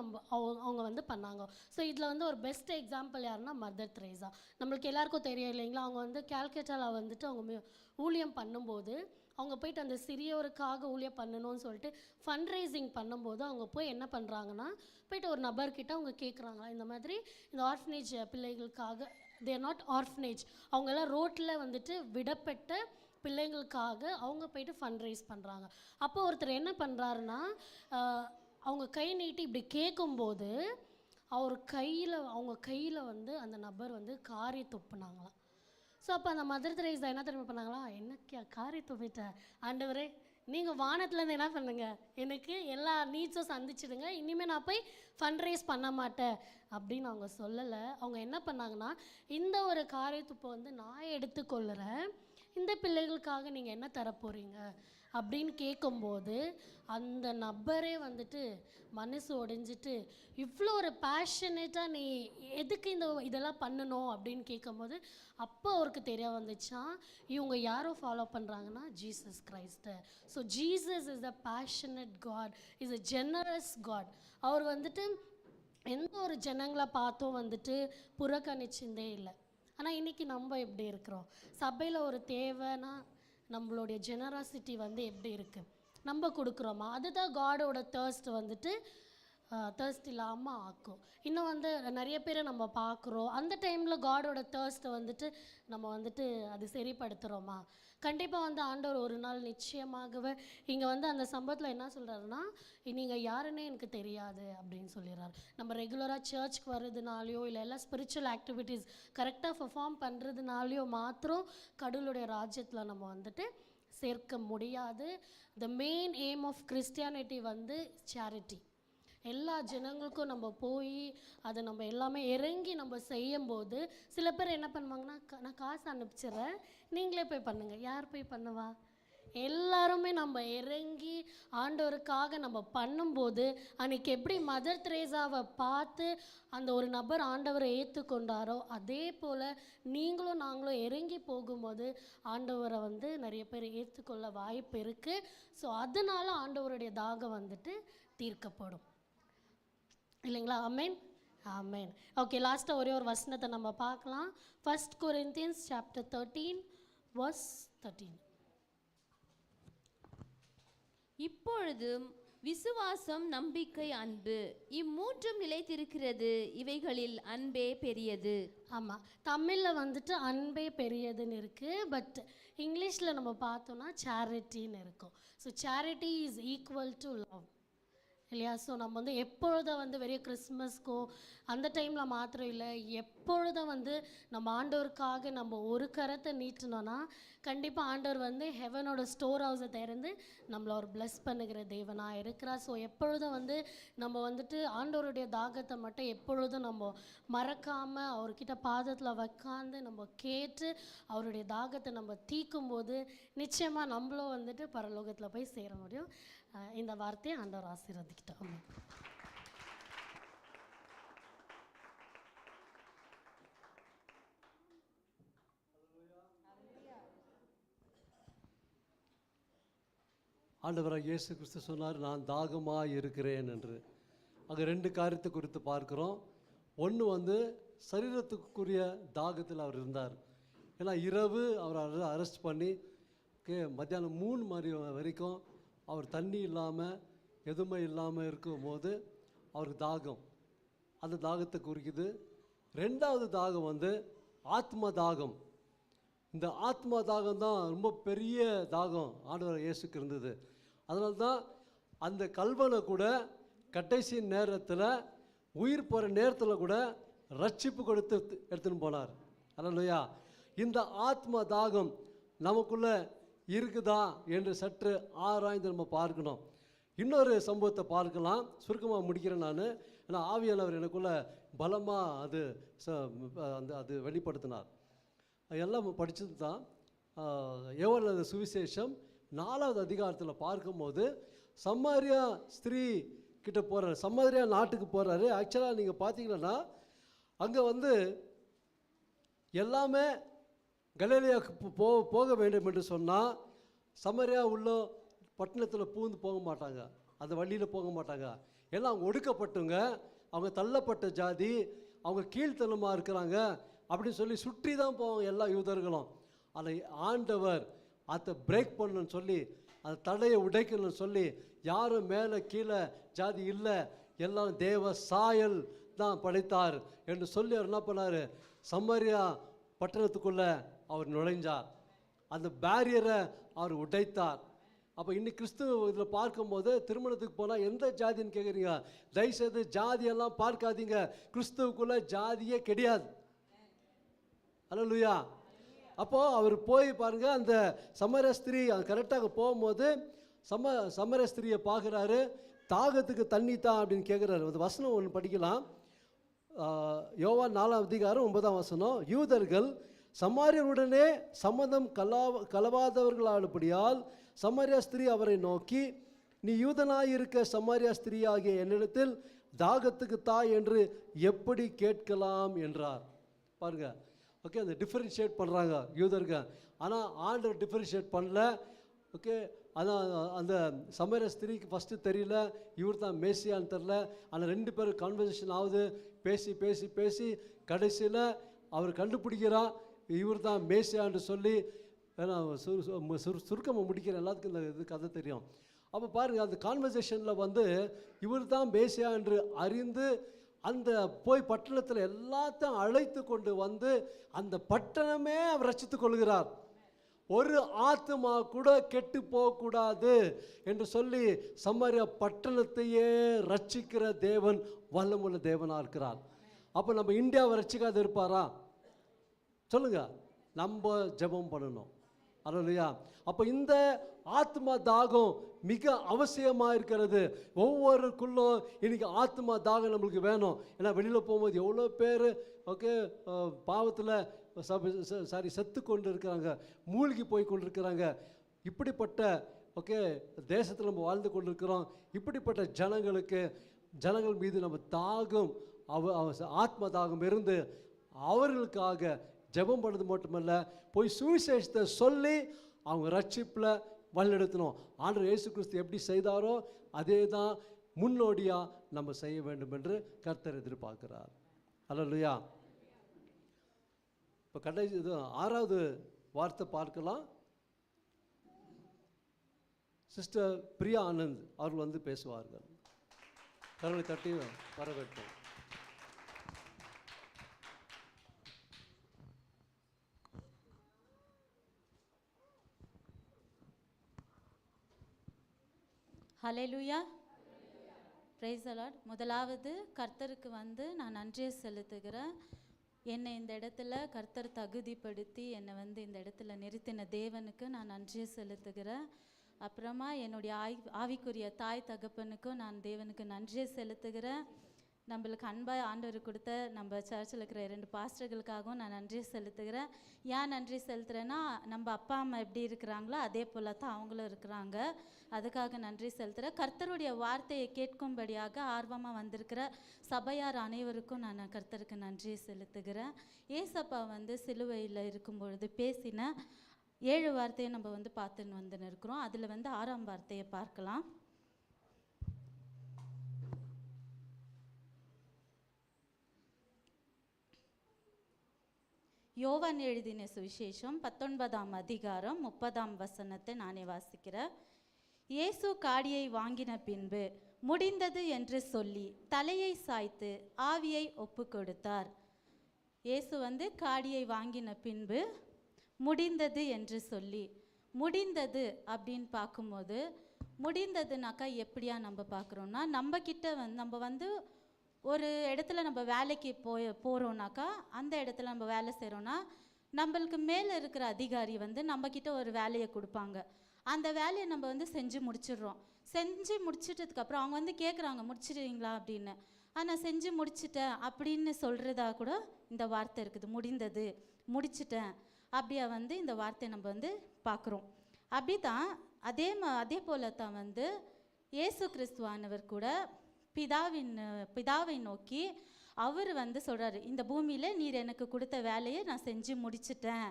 அவங்க வந்து பண்ணாங்க. ஸோ இதில் வந்து ஒரு பெஸ்ட் எக்ஸாம்பிள் யாருன்னா மதர் தெரேசா. நம்மளுக்கு எல்லாருக்கும் தெரியும் இல்லைங்களா, அவங்க வந்து கால்கட்டாவில் வந்துட்டு அவங்க ஊழியம் பண்ணும்போது அவங்க போயிட்டு அந்த சிறியவருக்காக ஊழியம் பண்ணணும்னு சொல்லிட்டு ஃபண்ட் ரைசிங் பண்ணும்போது அவங்க போய் என்ன பண்ணுறாங்கன்னா போயிட்டு ஒரு நபர்கிட்ட அவங்க கேட்குறாங்களா, இந்த மாதிரி இந்த ஆர்ஃபனேஜ் பிள்ளைகளுக்காக, தேர் நாட் ஆர்ஃபனேஜ், அவங்கெல்லாம் ரோட்டில் வந்துட்டு விடப்பட்ட பிள்ளைங்களுக்காக அவங்க போயிட்டு ஃபண்ட் ரைஸ் பண்ணுறாங்க. அப்போ ஒருத்தர் என்ன பண்ணுறாருன்னா அவங்க கை நீட்டி இப்படி கேட்கும்போது அவங்க கையில் வந்து அந்த நபர் வந்து காரி துப்புனாங்களாம். ஸோ அப்போ அந்த மதர் தெரேசா என்ன தெரியுமா பண்ணாங்களா, என்ன காரி துப்பிட்டேன் ஆண்டவரே, நீங்கள் வானத்துலேருந்து என்ன பண்ணுங்க, எனக்கு எல்லா நீட்ஸும் சந்திச்சிடுங்க, இனிமேல் நான் போய் ஃபண்ட் ரைஸ் பண்ண மாட்டேன் அப்படின்னு அவங்க சொல்லலை. அவங்க என்ன பண்ணாங்கன்னா, இந்த ஒரு காரிய துப்பை வந்து நான் எடுத்துக்கொள்ளுறேன், இந்த பிள்ளைகளுக்காக நீங்கள் என்ன தரப்போகிறீங்க அப்படின்னு கேட்கும்போது அந்த நபரே வந்துட்டு மனசு உடைஞ்சிட்டு, இவ்வளோ ஒரு பேஷனேட்டாக நீ எதுக்கு இதெல்லாம் பண்ணணும் அப்படின்னு கேட்கும்போது அப்போ அவருக்கு தெரிய வந்துச்சான், இவங்க யாரோ ஃபாலோ பண்ணுறாங்கன்னா Jesus Christ. So Jesus is a passionate God, is a generous God. அவர் வந்துட்டு எந்த ஒரு ஜனங்களை பார்த்தோம் வந்துட்டு புறக்கணிச்சதே இல்லை. ஆனால் இன்றைக்கி நம்ம எப்படி இருக்கிறோம், சபையில் ஒரு தேவைன்னா நம்மளுடைய ஜெனராசிட்டி வந்து எப்படி இருக்குது, நம்ம கொடுக்குறோமா, அதுதான் காடோட தேர்ஸ்ட் வந்துட்டு தேர்ஸ்ட் இல்லாமல் ஆக்கும். இன்னும் வந்து நிறைய பேரை நம்ம பார்க்குறோம், அந்த டைமில் காடோட தேர்ஸ்ட்டை வந்துட்டு நம்ம வந்துட்டு அது சரிப்படுத்துகிறோமா. கண்டிப்பாக வந்து ஆண்டவர் ஒரு நாள் நிச்சயமாகவே இங்கே வந்து அந்த சம்பவத்தில் என்ன சொல்கிறாருன்னா, நீங்கள் யாருன்னே எனக்கு தெரியாது அப்படின்னு சொல்லிடுறாரு. நம்ம ரெகுலராக சர்ச்சுக்கு வர்றதுனாலையோ இல்லை எல்லாம் ஸ்பிரிச்சுவல் ஆக்டிவிட்டீஸ் கரெக்டாக பர்ஃபார்ம் பண்ணுறதுனாலையோ மாத்திரம் கடவுளுடைய ராஜ்யத்தில் நம்ம வந்துட்டு சேர்க்க முடியாது. The main aim of Christianity வந்து சேரிட்டி. எல்லா ஜனங்களுக்கும் நம்ம போய் அதை நம்ம எல்லாமே இறங்கி நம்ம செய்யும்போது சில பேர் என்ன பண்ணுவாங்கன்னா, நான் காசு அனுப்பிச்சிடுறேன், நீங்களே போய் பண்ணுங்கள். யார் போய் பண்ணுவா? எல்லாருமே நம்ம இறங்கி ஆண்டவருக்காக நம்ம பண்ணும்போது, அன்றைக்கி எப்படி மதர் தெரேசாவை பார்த்து அந்த ஒரு நபர் ஆண்டவரை ஏற்றுக்கொண்டாரோ, அதே போல் நீங்களும் நாங்களும் இறங்கி போகும்போது ஆண்டவரை வந்து நிறைய பேர் ஏற்றுக்கொள்ள வாய்ப்பு இருக்குது. ஸோ அதனால் ஆண்டவருடைய தாகம் வந்துட்டு தீர்க்கப்படும் இல்லைங்களா? ஆமென், ஆமென். ஓகே, லாஸ்ட்டாக ஒரே ஒரு வசனத்தை நம்ம பார்க்கலாம். 1 Corinthians chapter 13 verse 13. இப்பொழுதும் விசுவாசம், நம்பிக்கை, அன்பு இம்மூன்றும் நிலைத்திருக்கிறது, இவைகளில் அன்பே பெரியது. ஆமாம், தமிழில் வந்துட்டு அன்பே பெரியதுன்னு இருக்குது. பட் இங்கிலீஷில் நம்ம பார்த்தோன்னா சேரிட்டின்னு இருக்கும். So charity is equal to love இல்லையா? ஸோ நம்ம வந்து எப்பொழுதும் வந்து வெறும் கிறிஸ்மஸ்க்கோ அந்த டைமில் மாத்திரம் இல்லை, எப்பொழுதும் வந்து நம்ம ஆண்டவருக்காக நம்ம ஒரு கரத்தை நீட்டினோன்னா கண்டிப்பாக ஆண்டவர் வந்து ஹெவனோட ஸ்டோர் ஹவுஸை திறந்து நம்மளை ஒரு பிளஸ் பண்ணுகிற தேவனாக இருக்கிறார். ஸோ எப்பொழுதும் வந்து நம்ம வந்துட்டு ஆண்டவருடைய தாகத்தை மட்டும் எப்பொழுதும் நம்ம மறக்காமல் அவர்கிட்ட பாதத்தில் உட்காந்து நம்ம கேட்டு அவருடைய தாகத்தை நம்ம தீக்கும் போது நிச்சயமாக நம்மளும் வந்துட்டு பரலோகத்தில் போய் சேர முடியும். இந்த வார்த்தையை ஆண்டவர் ஆசீர்வதிக்கிட்டோம். ஆண்டவராக இயேசு கிறிஸ்து சொன்னார், நான் தாகமாக இருக்கிறேன் என்று. அங்கே 2 காரியத்தை குறித்து பார்க்குறோம். ஒன்று வந்து சரீரத்துக்குரிய தாகத்தில் அவர் இருந்தார். ஏன்னா இரவு அவர் அரெஸ்ட் பண்ணி மத்தியானம் 3 மணி வரைக்கும் அவர் தண்ணி இல்லாமல் எதுவுமே இல்லாமல் இருக்கும்போது அவருக்கு தாகம், அந்த தாகத்தை குறிக்குது. 2வது தாகம் வந்து ஆத்ம தாகம். இந்த ஆத்மா தாகம் தான் ரொம்ப பெரிய தாகம் ஆண்டவர் இயேசுக்கு இருந்தது. அதனால தான் அந்த கல்வனை கூட கடைசி நேரத்தில் உயிர் போகிற நேரத்தில் கூட ரட்சிப்பு கொடுத்து எடுத்துன்னு போனார். அல்லேலூயா. இந்த ஆத்ம தாகம் நமக்குள்ளே இருக்குதா என்று சற்று ஆராய்ந்து நம்ம பார்க்கணும். இன்னொரு சம்பவத்தை பார்க்கலாம், சுருக்கமாக முடிக்கிறேன் நான். ஏன்னா ஆவியானவர் எனக்குள்ளே பலமாக அது வெளிப்படுத்தினார். எல்லாம் படித்தது தான். யோவான் சுவிசேஷம் 4வது அதிகாரத்தில் பார்க்கும்போது சமாரியா ஸ்திரீ கிட்ட போகிறார், சமாரியா நாட்டுக்கு போகிறாரு. ஆக்சுவலாக நீங்கள் பார்த்தீங்கன்னா அங்கே வந்து எல்லாமே கலிலேயாவுக்கு போக வேண்டும் என்று சொன்னால் சமாரியா உள்ள பட்டணத்தில் பூந்து போக மாட்டாங்க, அந்த வழியில் போக மாட்டாங்க. எல்லாம் அவங்க ஒடுக்கப்பட்டுங்க, அவங்க தள்ளப்பட்ட ஜாதி, அவங்க கீழ்த்தனமாக இருக்கிறாங்க அப்படின்னு சொல்லி சுற்றி தான் போவாங்க எல்லா யூதர்களும். அதை ஆண்டவர் அதை பிரேக் பண்ணணும்னு சொல்லி, அந்த தடையை உடைக்கணும்னு சொல்லி, யாரும் மேலே கீழே ஜாதி இல்லை, எல்லாம் தேவ சாயல் தான் படைத்தார் என்று சொல்லி அவர் என்ன பண்ணார், சமாரியா பட்டணத்துக்குள்ளே அவர் நுழைஞ்சார். அந்த பேரியரை அவர் உடைத்தார். அப்போ இன்னைக்கு கிறிஸ்துவ இதில் பார்க்கும்போது திருமணத்துக்கு போனால் எந்த ஜாதின்னு கேட்குறீங்க, தயவுசெய்து ஜாதியெல்லாம் பார்க்காதீங்க, கிறிஸ்துவுக்குள்ளே ஜாதியே கிடையாது. அல்லேலூயா. அப்போது அவர் போய் பாருங்கள், அந்த சமர ஸ்திரீ கரெக்டாக போகும்போது சமர ஸ்திரியை பார்க்குறாரு. தாகத்துக்கு தண்ணி தான் அப்படின்னு கேட்குறாரு. அந்த வசனம் ஒன்று படிக்கலாம். யோவான் 4ஆம் அதிகாரம் 9ஆம் வசனம். யூதர்கள் சமாரியருடனே சம்மதம் கலவாதவர்களானபடியால் சமாரியா ஸ்திரீ அவரை நோக்கி, நீ யூதனாயிருக்க சமாரியா ஸ்திரீயாகிய என்னிடத்தில் தாகத்துக்கு தா என்று எப்படி கேட்கலாம் என்றார். பாருங்க, ஓகே, அந்த டிஃபரன்ஷியேட் பண்ணுறாங்க யூதர்கள். ஆனால் ஆண்டவர் டிஃபரன்ஷியேட் பண்ணல. ஓகே, அதான் அந்த சமாரியா ஸ்திரீக்கு ஃபஸ்ட்டு தெரியல இவர் தான் மேசியான்னு தெரில. ஆனால் 2 பேரும் கான்வர்சேஷன் ஆகுது, பேசி பேசி பேசி கடைசியில் அவர் கண்டுபிடிக்கிறா இவர் தான் மேசியான்னு சொல்லி. சுருக்கமாக முடிக்கிற எல்லாத்துக்கும் இந்த இது கதை தெரியும். அப்போ பாருங்கள், அந்த கான்வர்சேஷனில் வந்து இவர் தான் மேசியா என்று அறிந்து அந்த போய் பட்டணத்தில் எல்லாத்தையும் அழைத்து கொண்டு வந்து அந்த பட்டணமே அவர் ரட்சித்து கொள்கிறார். ஒரு ஆத்மா கூட கெட்டு போகக்கூடாது என்று சொல்லி சமாரியா பட்டணத்தையே ரட்சிக்கிற தேவன் வல்லமுள்ள தேவனாக இருக்கிறார். அப்போ நம்ம இந்தியாவை ரட்சிக்காது இருப்பாரா? சொல்லுங்க. நம்ம ஜெபம் பண்ணணும். அல்லேலூயா. அப்போ இந்த ஆத்மா தாகம் மிக அவசியமாக இருக்கிறது. ஒவ்வொருக்குள்ளும் இன்னைக்கு ஆத்மா தாகம் நம்மளுக்கு வேணும். ஏன்னா வெளியில் போகும்போது எவ்வளோ பேர் ஓகே பாவத்தில் செத்து கொண்டு இருக்கிறாங்க, மூழ்கி போய் கொண்டு இருக்கிறாங்க. இப்படிப்பட்ட ஓகே தேசத்தில் நம்ம வாழ்ந்து கொண்டிருக்கிறோம். இப்படிப்பட்ட ஜனங்கள் மீது நம்ம தாகம் ஆத்ம தாகம் இருந்து அவர்களுக்காக ஜெபம் பண்ணது மட்டுமல்ல, போய் சுவிசேஷத்தை சொல்லி அவங்க ரட்சிப்பில் வழிநடத்தணும். ஆண்டவர் இயேசு கிறிஸ்து எப்படி செய்தாரோ அதே தான் முன்னோடியாக நம்ம செய்ய வேண்டும் என்று கர்த்தர் எதிர்பார்க்கிறார். அல்லேலூயா. இப்போ கடைசி இது 6வது வார்த்தை பார்க்கலாம். சிஸ்டர் பிரியா ஆனந்த் அவர்கள் வந்து பேசுவார்கள். கரங்களை தட்டி வரவேற்போம். ஹல்லேலூயா, பிரைஸ் தி லார்ட். முதலாவது கர்த்தருக்கு வந்து நான் நன்றியை செலுத்துகிறேன். என்னை இந்த இடத்துல கர்த்தர் தகுதிப்படுத்தி என்னை வந்து இந்த இடத்துல நிறுத்தின தேவனுக்கு நான் நன்றியை செலுத்துகிறேன். அப்புறமா என்னுடைய ஆவிக்குரிய தாய் தகப்பனுக்கும் நான் தேவனுக்கு நன்றியை செலுத்துகிறேன். நம்மளுக்கு அன்பாக ஆண்டவர் கொடுத்த நம்ம சர்ச்சில் இருக்கிற 2 பாஸ்டர்களுக்காகவும் நான் நன்றியை செலுத்துகிறேன். ஏன் நன்றி செலுத்துகிறேன்னா, நம்ம அப்பா அம்மா எப்படி இருக்கிறாங்களோ அதே போல் தான் அவங்களும் இருக்கிறாங்க. அதுக்காக நன்றி செலுத்துகிறேன். கர்த்தருடைய வார்த்தையை கேட்கும்படியாக ஆர்வமாக வந்திருக்கிற சபையார் அனைவருக்கும் நான் கர்த்தருக்கு நன்றியை செலுத்துகிறேன். ஏசப்பா வந்து சிலுவையில் இருக்கும்பொழுது பேசின 7 வார்த்தையை நம்ம வந்து பார்த்துன்னு வந்துன்னு இருக்கிறோம். அதில் வந்து 6ஆம் வார்த்தையை பார்க்கலாம். யோவான் எழுதின சுவிசேஷம் 19ஆம் அதிகாரம் 30ஆம் வசனத்தை நானே வாசிக்கிறேன். இயேசு காடியை வாங்கின பின்பு முடிந்தது என்று சொல்லி தலையை சாய்த்து ஆவியை ஒப்பு கொடுத்தார். இயேசு வந்து காடியை வாங்கின பின்பு முடிந்தது என்று சொல்லி, முடிந்தது அப்படின்னு பார்க்கும்போது, முடிந்ததுனாக்கா எப்படியா நம்ம பார்க்குறோன்னா, நம்ம வந்து ஒரு இடத்துல நம்ம வேலைக்கு போகிறோம்னாக்கா, அந்த இடத்துல நம்ம வேலை செய்கிறோன்னா நம்மளுக்கு மேலே இருக்கிற அதிகாரி வந்து நம்மக்கிட்ட ஒரு வேலையை கொடுப்பாங்க. அந்த வேலையை நம்ம வந்து செஞ்சு முடிச்சிடுறோம். செஞ்சு முடிச்சிட்டதுக்கப்புறம் அவங்க வந்து கேட்குறாங்க, முடிச்சிடுவீங்களா அப்படின்னு. நான் செஞ்சு முடிச்சிட்டேன் அப்படின்னு சொல்கிறதா கூட இந்த வார்த்தை இருக்குது. முடிந்தது, முடிச்சிட்டேன் அப்படியா வந்து இந்த வார்த்தையை நம்ம வந்து பார்க்குறோம். அப்படி தான் அதே போல தான் வந்து இயேசு கிறிஸ்துவானவர் கூட பிதாவை நோக்கி அவர் வந்து சொல்கிறாரு, இந்த பூமியில் நீர் எனக்கு கொடுத்த வேலையை நான் செஞ்சு முடிச்சிட்டேன்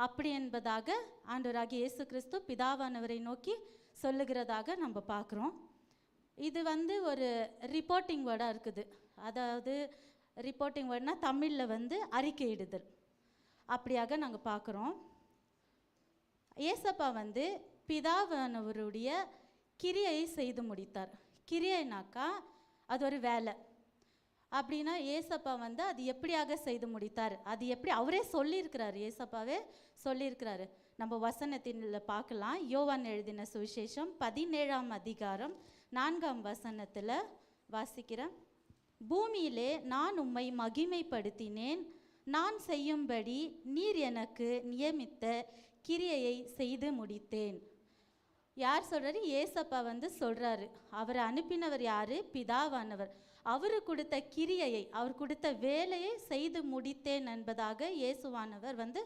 அப்படி என்பதாக ஆண்டவராகிய இயேசு கிறிஸ்து பிதாவானவரை நோக்கி சொல்லுகிறதாக நம்ம பார்க்குறோம். இது வந்து ஒரு ரிப்போர்ட்டிங் வேர்டாக இருக்குது. அதாவது ரிப்போர்ட்டிங் வேர்ட்னா தமிழில் வந்து அறிக்கையிடுதல் அப்படியாக நாங்கள் பார்க்குறோம். ஏசப்பா வந்து பிதாவானவருடைய கிரியையை செய்து முடித்தார். கிரியைனாக்கா அது ஒரு வேலை. அப்படின்னா ஏசப்பா வந்து அது எப்படியாக செய்து முடித்தார், அது எப்படி அவரே சொல்லியிருக்கிறாரு, ஏசப்பாவே சொல்லியிருக்கிறாரு. நம்ம வசனத்தின் பார்க்கலாம். யோவான் எழுதின சுவிசேஷம் 17ஆம் அதிகாரம் 4ஆம் வசனத்தில் வாசிக்கிறேன். பூமியிலே நான் உம்மை மகிமைப்படுத்தினேன், நான் செய்யும்படி நீர் எனக்கு நியமித்த கிரியையை செய்து முடித்தேன். யார் சொல்கிறாரு? ஏசப்பா வந்து சொல்கிறாரு. அவரை அனுப்பினவர் யார்? பிதாவானவர். அவர் கொடுத்த கிரியையை, அவர் கொடுத்த வேலையை செய்து முடித்தேன் என்பதாக இயேசுவானவர் வந்து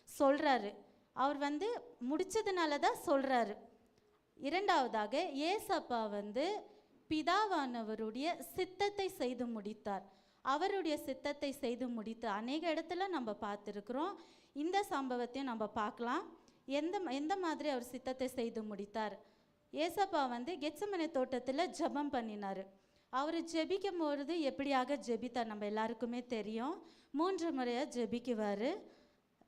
சொல்கிறாரு. அவர் வந்து முடித்ததுனால தான் சொல்கிறாரு. இரண்டாவதாக ஏசப்பா வந்து பிதாவானவருடைய சித்தத்தை செய்து முடித்தார். அவருடைய சித்தத்தை செய்து முடித்து அநேக இடத்துல நம்ம பார்த்துருக்குறோம். இந்த சம்பவத்தையும் நம்ம பார்க்கலாம். எந்த மாதிரி அவர் சித்தத்தை செய்து முடித்தார்? ஏசப்பா வந்து கெத்செமனே தோட்டத்தில் ஜெபம் பண்ணினார். அவர் ஜெபிக்கும் பொழுது எப்படியாக ஜெபித்தார் நம்ம எல்லாருக்குமே தெரியும். 3 முறையாக ஜெபிக்குவார்.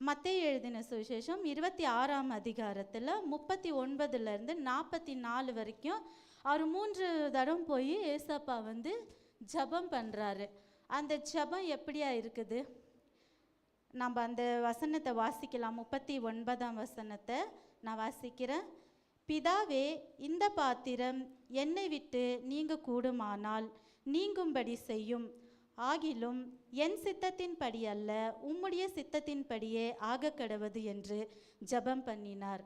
மத்தேயு எழுதின சுவிசேஷம் 26ஆம் அதிகாரத்தில் 39லேருந்து 44 வரைக்கும் அவர் 3 தடவை போய் ஏசப்பா வந்து ஜெபம் பண்ணுறாரு. அந்த ஜெபம் எப்படியா இருக்குது? நம்ம அந்த வசனத்தை வாசிக்கலாம். 39ஆம் வசனத்தை நான் வாசிக்கிறேன். பிதாவே, இந்த பாத்திரம் என்னை விட்டு நீங்க கூடுமானால் நீங்கும்படி செய்யும், ஆகிலும் என் சித்தத்தின்படி அல்ல, உம்முடைய சித்தத்தின்படியே ஆகக்கடவது என்று ஜெபம் பண்ணினார்.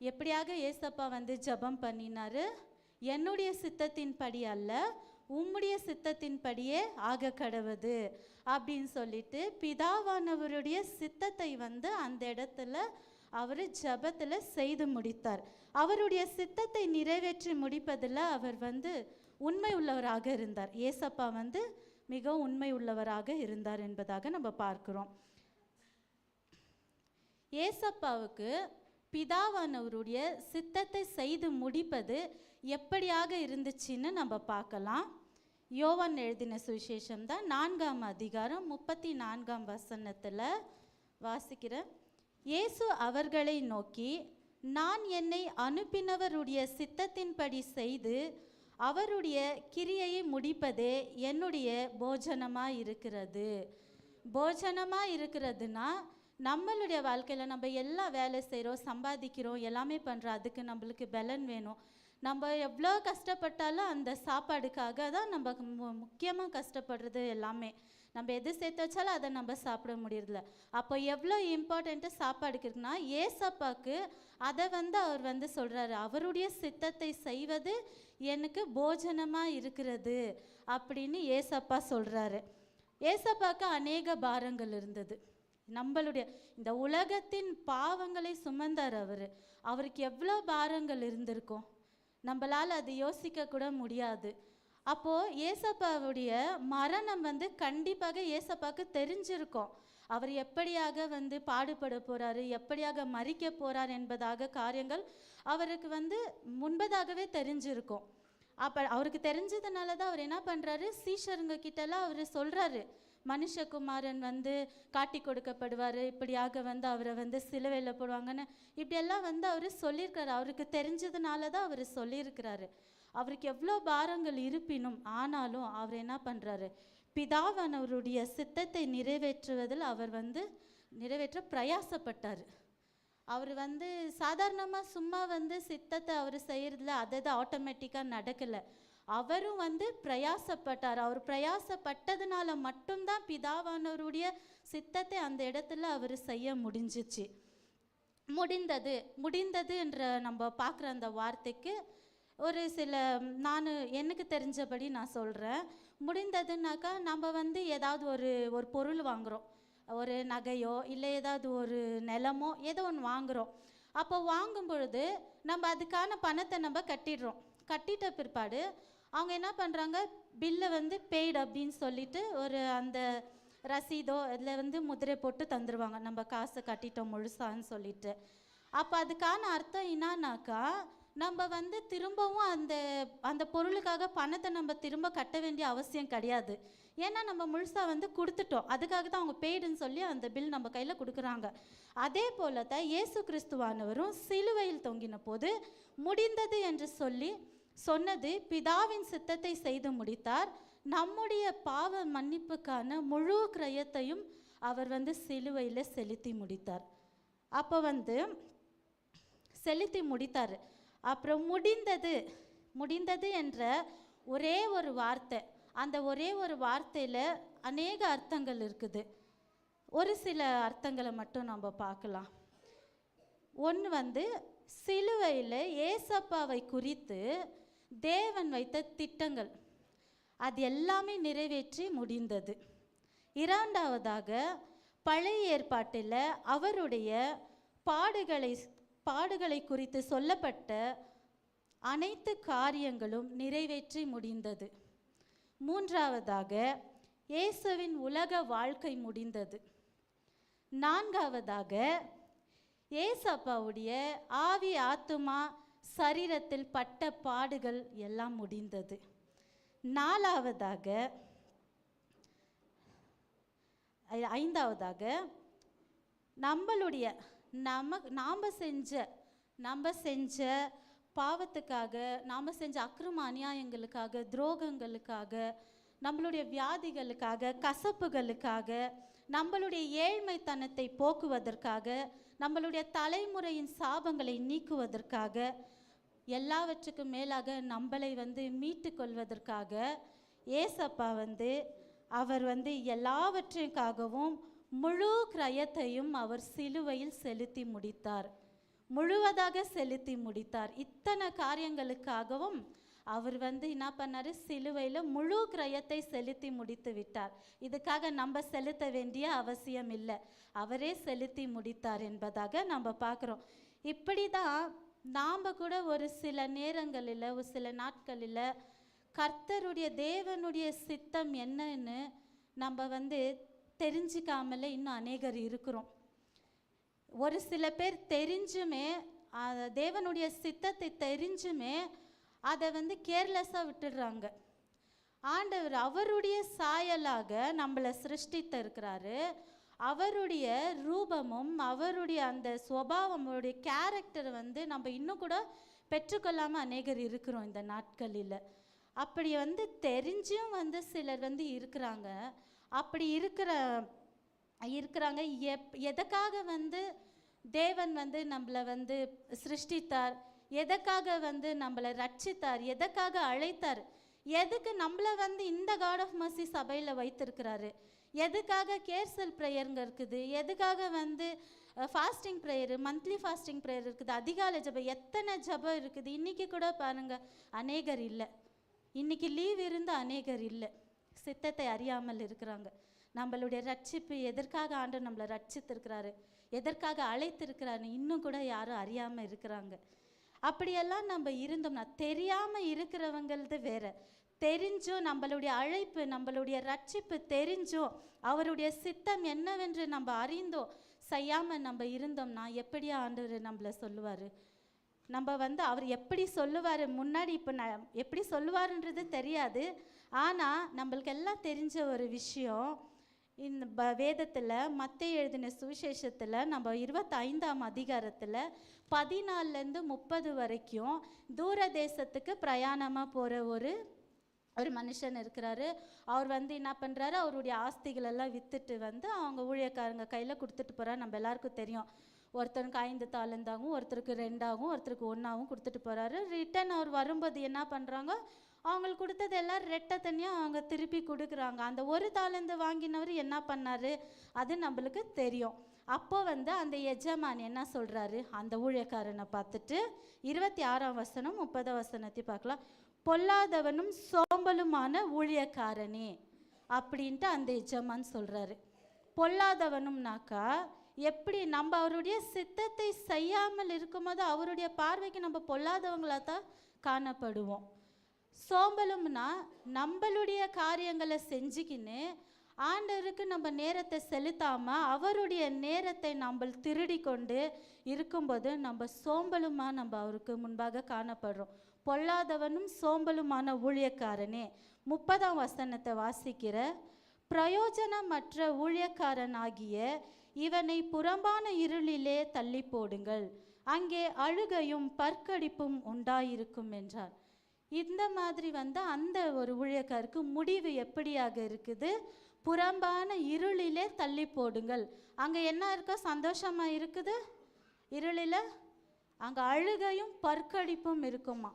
எப்படியாக ஏசப்பா வந்து ஜெபம் பண்ணினாரு? என்னுடைய சித்தத்தின்படி அல்ல, உம்முடைய சித்தத்தின்படியே ஆகக்கடவது அப்படின்னு சொல்லிட்டு பிதாவானவருடைய சித்தத்தை வந்து அந்த இடத்துல அவர் ஜெபத்தில் செய்து முடித்தார். அவருடைய சித்தத்தை நிறைவேற்றி முடிப்பதில் அவர் வந்து உண்மை உள்ளவராக இருந்தார். ஏசப்பா வந்து மிகவும் உண்மை உள்ளவராக இருந்தார் என்பதாக நம்ம பார்க்கிறோம். ஏசப்பாவுக்கு பிதாவானவருடைய சித்தத்தை செய்து முடிப்பது எப்படியாக இருந்துச்சுன்னு நம்ம பார்க்கலாம். யோவான் எழுதின சுவிசேஷம் தான் 4ஆம் அதிகாரம் 34ஆம் வசனத்தில் வாசிக்கிறேன். இயேசு அவர்களை நோக்கி, நான் என்னை அனுப்பினவருடைய சித்தத்தின்படி செய்து அவருடைய கிரியையை முடிப்பதே என்னுடைய போஜனமாக இருக்கிறது. போஜனமாக இருக்கிறதுனா நம்மளுடைய வாழ்க்கையில் நம்ம எல்லா வேலை செய்கிறோம், சம்பாதிக்கிறோம், எல்லாமே பண்ணுறோம். அதுக்கு நம்மளுக்கு பலன் வேணும். நம்ம எவ்வளோ கஷ்டப்பட்டாலும் அந்த சாப்பாடுக்காக தான் நம்ம முக்கியமாக கஷ்டப்படுறது எல்லாமே. நம்ம எது சேர்த்து வச்சாலும் அதை நம்ம சாப்பிட முடியறதில்ல. அப்போ எவ்வளோ இம்பார்ட்டண்ட்டு சாப்பாடுக்கு இருக்குன்னா, ஏசப்பாக்கு அதை வந்து அவர் வந்து சொல்கிறாரு, அவருடைய சித்தத்தை செய்வது எனக்கு போஜனமாக இருக்கிறது அப்படின்னு ஏசப்பா சொல்கிறாரு. ஏசப்பாக்கு அநேக பாரங்கள் இருந்தது. நம்மளுடைய இந்த உலகத்தின் பாவங்களை சுமந்தார் அவர். அவருக்கு எவ்வளோ பாரங்கள் இருந்திருக்கும், நம்மளால் அது யோசிக்க கூட முடியாது. அப்போது ஏசப்பாவுடைய மரணம் வந்து கண்டிப்பாக ஏசப்பாவுக்கு தெரிஞ்சிருக்கும். அவர் எப்படியாக வந்து பாடுபட போகிறாரு, எப்படியாக மரிக்க போகிறார் என்பதாக காரியங்கள் அவருக்கு வந்து முன்பதாகவே தெரிஞ்சிருக்கும். அப்போ அவருக்கு தெரிஞ்சதுனால தான் அவர் என்ன பண்ணுறாரு, சீஷருங்க கிட்டலாம் அவர் சொல்கிறாரு, மனுஷகுமாரன் வந்து காட்டி கொடுக்கப்படுவார், இப்படியாக வந்து அவரை வந்து சிலுவையில் போடுவாங்கன்னு இப்படியெல்லாம் வந்து அவர் சொல்லியிருக்காரு. அவருக்கு தெரிஞ்சதுனால தான் அவர் சொல்லியிருக்கிறாரு. அவருக்கு எவ்வளோ பாரங்கள் இருப்பினும் ஆனாலும் அவர் என்ன பண்ணுறாரு, பிதாவானவருடைய சித்தத்தை நிறைவேற்றுவதில் அவர் வந்து நிறைவேற்ற பிரயாசப்பட்டார். அவர் வந்து சாதாரணமாக சும்மா வந்து சித்தத்தை அவர் செய்கிறதுல அதை ஆட்டோமேட்டிக்காக நடக்கலை. அவரும் வந்து பிரயாசப்பட்டார். அவர் பிரயாசப்பட்டதுனால மட்டும்தான் பிதாவானவருடைய சித்தத்தை அந்த இடத்துல அவர் செய்ய முடிஞ்சிச்சு. முடிந்தது என்ற நம்ம பார்க்குற அந்த வார்த்தைக்கு ஒரு சில எனக்கு தெரிஞ்சபடி நான் சொல்கிறேன். முடிந்ததுனாக்கா நம்ம வந்து ஏதாவது ஒரு பொருள் வாங்குகிறோம், ஒரு நகையோ இல்லை ஏதாவது ஒரு நிலமோ ஏதோ ஒன்று வாங்குகிறோம். அப்போ வாங்கும் பொழுது நம்ம அதுக்கான பணத்தை நம்ம கட்டிட்ட பிற்பாடு அவங்க என்ன பண்ணுறாங்க, பில்லை வந்து பெய்டு அப்படின்னு சொல்லிட்டு ஒரு அந்த ரசீதோ இதில் வந்து முதிரை போட்டு தந்துடுவாங்க, நம்ம காசை கட்டிட்டோம் முழுசான்னு சொல்லிட்டு. அப்போ அதுக்கான அர்த்தம் என்னன்னாக்கா, நம்ம வந்து திரும்பவும் அந்த பொருளுக்காக பணத்தை நம்ம திரும்ப கட்ட வேண்டிய அவசியம் கிடையாது. ஏன்னா நம்ம முழுசாக வந்து கொடுத்துட்டோம். அதுக்காக தான் அவங்க பெய்டுன்னு சொல்லி அந்த பில் நம்ம கையில் கொடுக்குறாங்க. அதே போல தான் இயேசு கிறிஸ்துவானவரும் சிலுவையில் தொங்கின போது முடிந்தது என்று சொன்னது பிதாவின் சித்தத்தை செய்து முடித்தார். நம்முடைய பாவ மன்னிப்புக்கான முழு கிரயத்தையும் அவர் வந்து சிலுவையில் செலுத்தி முடித்தார். அப்போ வந்து செலுத்தி முடித்தார். அப்புறம் முடிந்தது என்ற ஒரே ஒரு வார்த்தை, அந்த ஒரே ஒரு வார்த்தையில் அநேக அர்த்தங்கள் இருக்குது. ஒரு சில அர்த்தங்களை மட்டும் நம்ம பார்க்கலாம். ஒன்று வந்து சிலுவையில் ஏசப்பாவை குறித்து தேவன் வைத்த திட்டங்கள் அது எல்லாமே நிறைவேற்றி முடிந்தது. இரண்டாவதாக பழைய ஏற்பாட்டில் அவருடைய பாடுகளை குறித்து சொல்லப்பட்ட அனைத்து காரியங்களும் நிறைவேற்றி முடிந்தது. மூன்றாவதாக இயேசுவின் உலக வாழ்க்கை முடிந்தது. நான்காவதாக ஏசப்பாவுடைய ஆவி ஆத்துமா சரீரத்தில் பட்ட பாடுகள் எல்லாம் முடிந்தது. ஐந்தாவதாக நம்ம செஞ்ச பாவத்துக்காக, நாம் செஞ்ச அக்கிரம அநியாயங்களுக்காக, துரோகங்களுக்காக, நம்மளுடைய வியாதிகளுக்காக, கசப்புகளுக்காக, நம்மளுடைய ஏழ்மைத்தனத்தை போக்குவதற்காக, நம்மளுடைய தலைமுறையின் சாபங்களை நீக்குவதற்காக, எல்லாவற்றுக்கும் மேலாக நம்மளை வந்து மீட்டு கொள்வதற்காக ஏசப்பா வந்து அவர் வந்து எல்லாவற்றிற்காகவும் முழு கிரயத்தையும் அவர் சிலுவையில் செலுத்தி முடித்தார், முழுவதாக செலுத்தி முடித்தார். இத்தனை காரியங்களுக்காகவும் அவர் வந்து என்ன பண்ணாரு, சிலுவையில் முழு கிரயத்தை செலுத்தி முடித்து விட்டார். இதுக்காக நம்ம செலுத்த வேண்டிய அவசியம் இல்லை, அவரே செலுத்தி முடித்தார் என்பதாக நம்ம பார்க்குறோம். இப்படி தான் நாம் கூட ஒரு சில நேரங்களில், ஒரு சில நாட்களில் கர்த்தருடைய தேவனுடைய சித்தம் என்னன்னு நம்ம வந்து தெரிஞ்சிக்காமலே இன்னும் அநேகர் இருக்கிறோம். ஒரு சில பேர் தெரிஞ்சுமே, தேவனுடைய சித்தத்தை தெரிஞ்சுமே அதை வந்து கேர்லெஸ்ஸாக விட்டுடுறாங்க. ஆண்டவர் அவருடைய சாயலாக நம்மளை சிருஷ்டித்து இருக்கிறாரு. அவருடைய ரூபமும் அவருடைய அந்த சுபாவம், அவருடைய கேரக்டர் வந்து நம்ம இன்னும் கூட பெற்றுக்கொள்ளாமல் அநேகர் இருக்கிறோம் இந்த நாட்களில். அப்படி வந்து தெரிஞ்சும் வந்து சிலர் வந்து இருக்கிறாங்க. அப்படி இருக்கிறாங்க எதுக்காக வந்து தேவன் வந்து நம்மளை வந்து சிருஷ்டித்தார், எதுக்காக வந்து நம்மளை ரட்சித்தார், எதுக்காக அழைத்தார், எதுக்கு நம்மளை வந்து இந்த காட் ஆஃப் மர்சி சபையில் வைத்திருக்கிறாரு, எதுக்காக கேர்சல் ப்ரேயருங்க இருக்குது, எதுக்காக வந்து fasting prayer, monthly fasting prayer இருக்குது, அதிகாலை ஜபம், எத்தனை ஜபம் இருக்குது. இன்றைக்கி கூட பாருங்கள், அநேகர் இல்லை. இன்றைக்கி லீவ் இருந்து அநேகர் இல்லை, சித்தத்தை அறியாமல் இருக்கிறாங்க. நம்மளுடைய ரட்சிப்பு எதற்காக ஆண்டவர் நம்மளை ரட்சித்திருக்கிறாரு, எதற்காக அழைத்திருக்கிறாரு இன்னும் கூட யாரும் அறியாமல் இருக்கிறாங்க. அப்படியெல்லாம் நம்ம இருந்தோம்னா, தெரியாமல் இருக்கிறவங்களது வேற, தெரிஞ்சும் நம்மளுடைய அழைப்பு, நம்மளுடைய ரட்சிப்பு தெரிஞ்சும் அவருடைய சித்தம் என்னவென்று நம்ம அறிந்தோம் செய்யாமல் நம்ம இருந்தோம்னா எப்படியா ஆண்டவர் நம்மளை சொல்லுவார்? நம்ம வந்து அவர் எப்படி சொல்லுவார் முன்னாடி, இப்போ நான் எப்படி சொல்லுவாருன்றது தெரியாது. ஆனால் நம்மளுக்கு எல்லாம் தெரிஞ்ச ஒரு விஷயம், இந்த வேதத்தில் மத்தேயு எழுதின சுவிசேஷத்தில் நம்ம 25ஆம் அதிகாரத்தில் 14லேருந்து 30 வரைக்கும் தூர தேசத்துக்கு பிரயாணமாக போகிற ஒரு மனுஷன் இருக்கிறாரு. அவர் வந்து என்ன பண்ணுறாரு, அவருடைய ஆஸ்திகளெல்லாம் விற்றுட்டு வந்து அவங்க ஊழியக்காரங்க கையில் கொடுத்துட்டு போகிறார். நம்ம எல்லாருக்கும் தெரியும், ஒருத்தருக்கு 5 தாலந்தாகவும், ஒருத்தருக்கு 2ஆகவும், ஒருத்தருக்கு 1ஆகவும் கொடுத்துட்டு போகிறாரு. ரிட்டன் அவர் வரும்போது என்ன பண்ணுறாங்க, அவங்களுக்கு கொடுத்தது எல்லாம் ரெட்டை தனியாக அவங்க திருப்பி கொடுக்குறாங்க. அந்த 1 தாலந்து வாங்கினவர் என்ன பண்ணார், அது நம்மளுக்கு தெரியும். அப்போ வந்து அந்த எஜமான் என்ன சொல்கிறாரு, அந்த ஊழியக்காரனை பார்த்துட்டு 26ஆம் வசனம் 30ஆம் வசனத்தை பார்க்கலாம். பொல்லாதவனும் சோம்பலுமான ஊழியக்காரனே அப்படின்ட்டு அந்த எஜமான் சொல்கிறாரு. பொல்லாதவனும்னாக்கா எப்படி, நம்ம அவருடைய சித்தத்தை செய்யாமல் இருக்கும்போது அவருடைய பார்வைக்கு நம்ம பொல்லாதவங்களாக தான் காணப்படுவோம். சோம்பலும்னா நம்மளுடைய காரியங்களை செஞ்சுக்கின்னு ஆண்டவருக்கு நம்ம நேரத்தை செலுத்தாமல் அவருடைய நேரத்தை நம்ம திருடி கொண்டு இருக்கும்போது நம்ம சோம்பலுமாக நம்ம அவருக்கு முன்பாக காணப்படுறோம். பொல்லாதவனும் சோம்பலுமான ஊழியக்காரனே. 30ஆம் வசனத்தை வாசிக்கிற, பிரயோஜனமற்ற ஊழியக்காரனாகிய இவனை புறம்பான இருளிலே தள்ளி போடுங்கள், அங்கே அழுகையும் பற்கடிப்பும் உண்டாயிருக்கும் என்றார். இந்த மாதிரி வந்து அந்த ஒரு ஊழியக்காருக்கு முடிவு எப்படியாக இருக்குது, புறம்பான இருளிலே தள்ளி போடுங்கள். அங்கே என்ன இருக்கோ, சந்தோஷமாக இருக்குது இருளில், அங்கே அழுகையும் பற்கடிப்பும் இருக்குமா.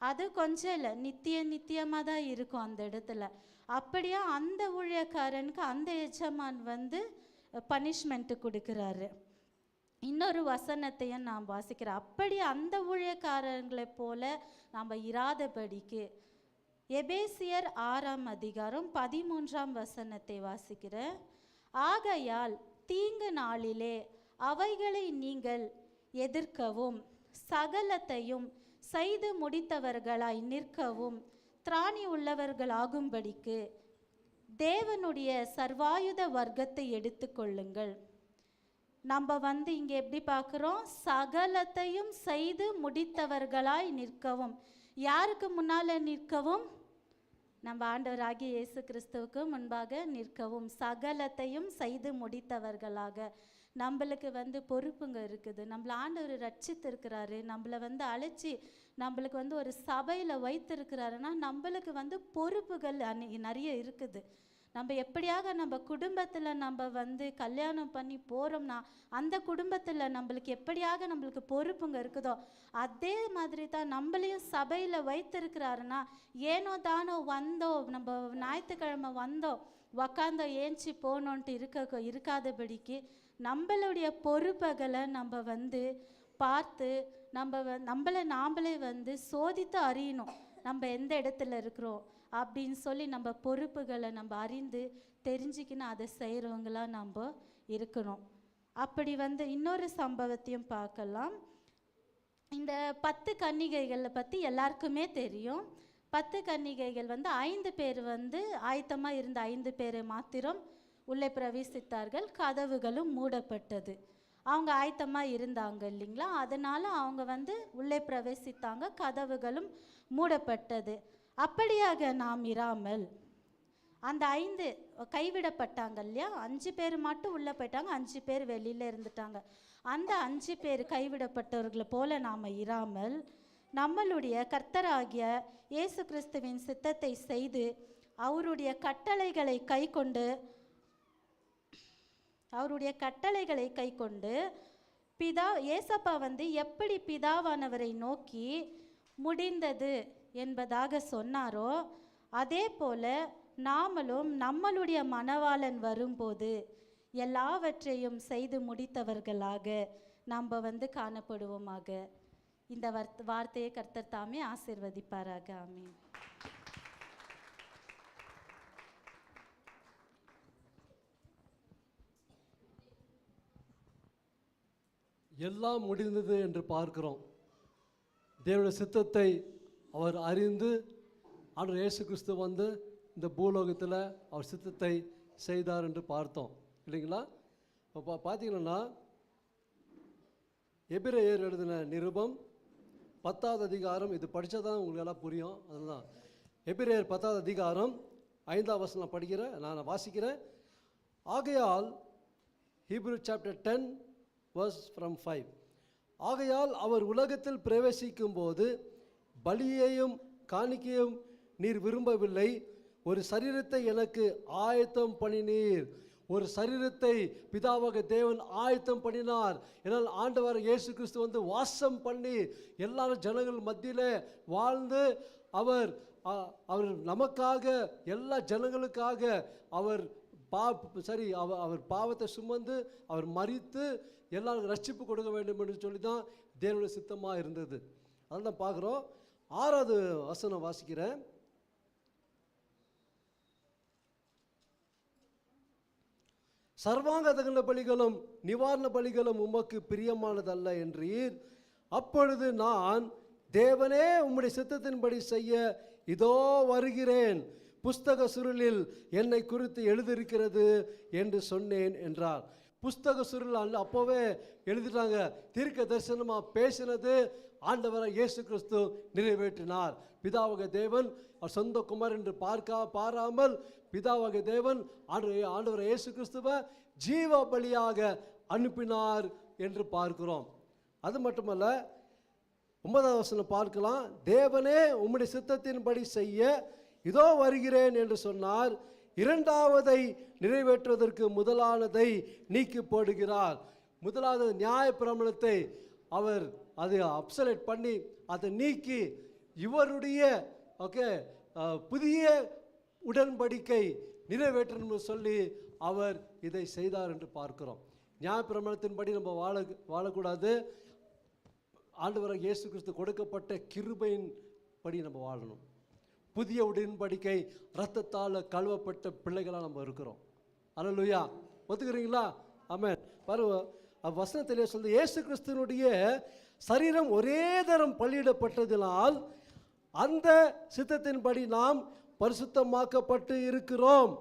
அது கொஞ்சம் இல்லை, நித்தியமாக தான் இருக்கும் அந்த இடத்துல. அப்படியே அந்த ஊழியக்காரனுக்கு அந்த எஜமான் வந்து பனிஷ்மெண்ட்டு கொடுக்குறாரு. இன்னொரு வசனத்தையும் நான் வாசிக்கிறேன். அப்படி அந்த ஊழியக்காரர்களை போல நாம் இராதபடிக்கு எபேசியர் 6ஆம் அதிகாரம் 13ஆம் வசனத்தை வாசிக்கிறேன். ஆகையால் தீங்கு நாளிலே அவைகளை நீங்கள் எதிர்க்கவும் சகலத்தையும் செய்து முடித்தவர்களாய் நிற்கவும் திராணி உள்ளவர்களாகும்படிக்கு தேவனுடைய சர்வாயுத வர்க்கத்தை எடுத்துக்கொள்ளுங்கள். நம்ம வந்து இங்கே எப்படி பார்க்குறோம், சகலத்தையும் செய்து முடித்தவர்களாய் நிற்கவும். யாருக்கு முன்னால் நிற்கவும்? நம்ம ஆண்டவராகிய இயேசு கிறிஸ்துவுக்கு முன்பாக நிற்கவும். சகலத்தையும் செய்து முடித்தவர்களாக. நம்மளுக்கு வந்து பொறுப்புங்க இருக்குது. நம்மளை ஆண்டவர் ரட்சித்திருக்கிறாரு, நம்மளை வந்து அழைச்சி நம்மளுக்கு வந்து ஒரு சபையில் வைத்திருக்கிறாருன்னா நம்மளுக்கு வந்து பொறுப்புகள் நிறைய இருக்குது. நம்ம எப்படியாக நம்ம குடும்பத்தில் நம்ம வந்து கல்யாணம் பண்ணி போகிறோம்னா அந்த குடும்பத்தில் நம்மளுக்கு எப்படியாக நம்மளுக்கு பொறுப்புங்க இருக்குதோ அதே மாதிரி தான் நம்மளையும் சபையில் வைத்திருக்கிறாருன்னா ஏனோ தானோ வந்தோம், நம்ம ஞாயிற்றுக்கிழமை வந்தோம் உக்காந்தோம் ஏஞ்சி போனோன்ட்டு இருக்காதபடிக்கு நம்மளுடைய பொறுப்புகளை நம்ம வந்து பார்த்து நம்மளை நாமளே வந்து சோதித்து அறியணும், நம்ம எந்த இடத்துல இருக்கிறோம் அப்படின்னு சொல்லி நம்ம பொறுப்புகளை நம்ம அறிந்து தெரிஞ்சுக்கின்னு அதை செய்கிறவங்களா நம்ம இருக்கணும். அப்படி வந்து இன்னொரு சம்பவத்தையும் பார்க்கலாம். இந்த 10 கன்னிகைகளை பற்றி எல்லாருக்குமே தெரியும். 10 கன்னிகைகள் வந்து 5 பேர் வந்து ஆயத்தமாக இருந்த 5 பேரை மாத்திரம் உள்ளே பிரவேசித்தார்கள், கதவுகளும் மூடப்பட்டது. அவங்க ஆயத்தமாக இருந்தாங்க இல்லைங்களா, அதனால் அவங்க வந்து உள்ளே பிரவேசித்தாங்க, கதவுகளும் மூடப்பட்டது. அப்படியாக நாம் இராமல் அந்த 5 கைவிடப்பட்டாங்க இல்லையா, 5 பேர் மட்டும் உள்ளே போயிட்டாங்க, 5 பேர் வெளியில் இருந்துட்டாங்க. அந்த 5 பேர் கைவிடப்பட்டவர்களை போல நாம் இராமல் நம்மளுடைய கர்த்தராகிய இயேசு கிறிஸ்துவின் சித்தத்தை செய்து அவருடைய கட்டளைகளை கை கொண்டு ஏசப்பா வந்து எப்படி பிதாவானவரை நோக்கி முடிந்தது என்பதாக சொன்னாரோ அதே போல நாமளும் நம்மளுடைய மணவாளன் வரும்போது எல்லாவற்றையும் செய்து முடித்தவர்களாக நாம் வந்து காணப்படுவோமாக. இந்த வார்த்தையை கர்த்தர் தாமே ஆசீர்வதிப்பாராக. ஆமென். எல்லாம் முடிந்தது என்று பார்க்கிறோம். தேவனுடைய சித்தத்தை அவர் அறிந்து ஆண்டவர் இயேசு கிறிஸ்து வந்து இந்த பூலோகத்தில் அவர் சித்தத்தை செய்தார் என்று பார்த்தோம் இல்லைங்களா. இப்போ பார்த்தீங்கன்னா எபிரேயர் எழுதின நிருபம் 10வது அதிகாரம், இது படித்தா தான் உங்களுக்கு எல்லாம் புரியும். அதுதான் எபிரேயர் 10வது அதிகாரம் 5ஆம் வசனம் படிக்கிறேன், நான் வாசிக்கிறேன். ஆகையால் ஹீப்ரூ சாப்டர் 10 verse from 5. ஆகையால் அவர் உலகத்தில் பிரவேசிக்கும் போது பலியையும் காணிக்கையும் நீர் விரும்பவில்லை, ஒரு சரீரத்தை எனக்கு ஆயத்தம் பண்ணினீர். ஒரு சரீரத்தை பிதாவாக தேவன் ஆயத்தம் பண்ணினார். ஏன்னால் ஆண்டவர் இயேசு கிறிஸ்து வந்து வாசம் பண்ணி எல்லாரும் ஜனங்கள் மத்தியில் வாழ்ந்து அவர் நமக்காக எல்லா ஜனங்களுக்காக அவர் அவர் பாவத்தை சுமந்து அவர் மரித்து எல்லாருக்கும் ரட்சிப்பு கொடுக்க வேண்டும் என்று சொல்லி தான் தேவனுடைய சித்தமாக இருந்தது. அதான் பார்க்குறோம். 6வது வசனம் வாசிக்கிறேன். சர்வாங்க தகன பலிகளும் நிவாரண பலிகளும் உமக்கு பிரியமானதல்ல என்றீர். அப்பொழுது நான், தேவனே உம்முடைய சித்தத்தின்படி செய்ய இதோ வருகிறேன், புஸ்தக சுருளில் என்னை குறித்து எழுதியிருக்கிறது என்று சொன்னேன் என்றார். புஸ்தக சுருள் அப்போவே எழுதிட்டாங்க. தீர்க்க தரிசனமாக பேசினது ஆண்டவரை இயேசு கிறிஸ்து நிறைவேற்றினார். பிதாவாக தேவன் அவர் சொந்த குமார் என்று பாராமல் பிதாவாக தேவன் ஆண்டவரை இயேசு கிறிஸ்துவை ஜீவ பலியாக அனுப்பினார் என்று பார்க்கிறோம். அது மட்டுமல்ல, 9வது வசனம் பார்க்கலாம். தேவனே உம்முடைய சித்தத்தின்படி செய்ய இதோ வருகிறேன் என்று சொன்னார். 2வதை நிறைவேற்றுவதற்கு முதலானதை நீக்கி போடுகிறார். முதலாவது நியாய பிரமாணத்தை அவர் அதை அப்சலேட் பண்ணி அதை நீக்கி இவருடைய புதிய உடன்படிக்கை நிறைவேற்றணும் சொல்லி அவர் இதை செய்தார் என்று பார்க்கிறோம். நியாய பிரமாணத்தின்படி நம்ம வாழக்கூடாது. ஆண்டவராகிய இயேசு கிறிஸ்து கொடுக்கப்பட்ட கிருபையின் படி நம்ம வாழணும். புதிய உடன்படிக்கை இரத்தத்தால் கழுவப்பட்ட பிள்ளைகளாக நம்ம இருக்கிறோம். அல்லேலூயா, ஒத்துக்கிறீங்களா? ஆமென். பாருங்க, வசனத்திலே சொல்லி இயேசு கிறிஸ்துவனுடைய சரீரம் ஒரே தரம் பலியிடப்பட்டதினால் அந்த சித்தத்தின்படி நாம் பரிசுத்தமாக்கப்பட்டு இருக்கிறோம்.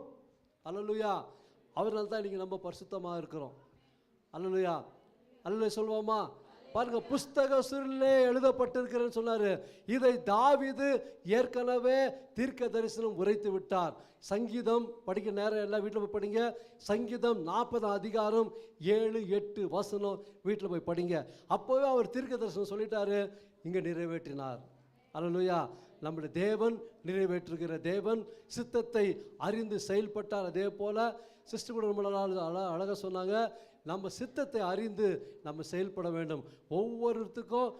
அல்லேலூயா. அவரால் தான் இன்னைக்கு நம்ம பரிசுத்தமாக இருக்கிறோம். அல்லேலூயா, அல்லேலூயா சொல்வோமா? பாருங்க, புஸ்தக சுருளிலே எழுதப்பட்டிருக்கிறேன்னு சொன்னார். இதை தாவீது ஏற்கனவே தீர்க்க தரிசனம் உரைத்து விட்டார். சங்கீதம் படிக்க நேரம் எல்லாம் வீட்டில் போய் படிங்க. சங்கீதம் 40 அதிகாரம் 7, 8 வசனம் வீட்டில் போய் படிங்க. அப்போவே அவர் தீர்க்க தரிசனம் சொல்லிட்டாரு, இங்கே நிறைவேற்றினார். அல்லேலூயா. நம்முடைய தேவன் நிறைவேற்றுகிற தேவன், சித்தத்தை அறிந்து செயல்பட்டார். அதே போல் சிஸ்டர் கூட ரொம்ப அழகாக சொன்னாங்க, நம்ம சித்தத்தை அறிந்து நம்ம செயல்பட வேண்டும். ஒவ்வொருத்துக்கும்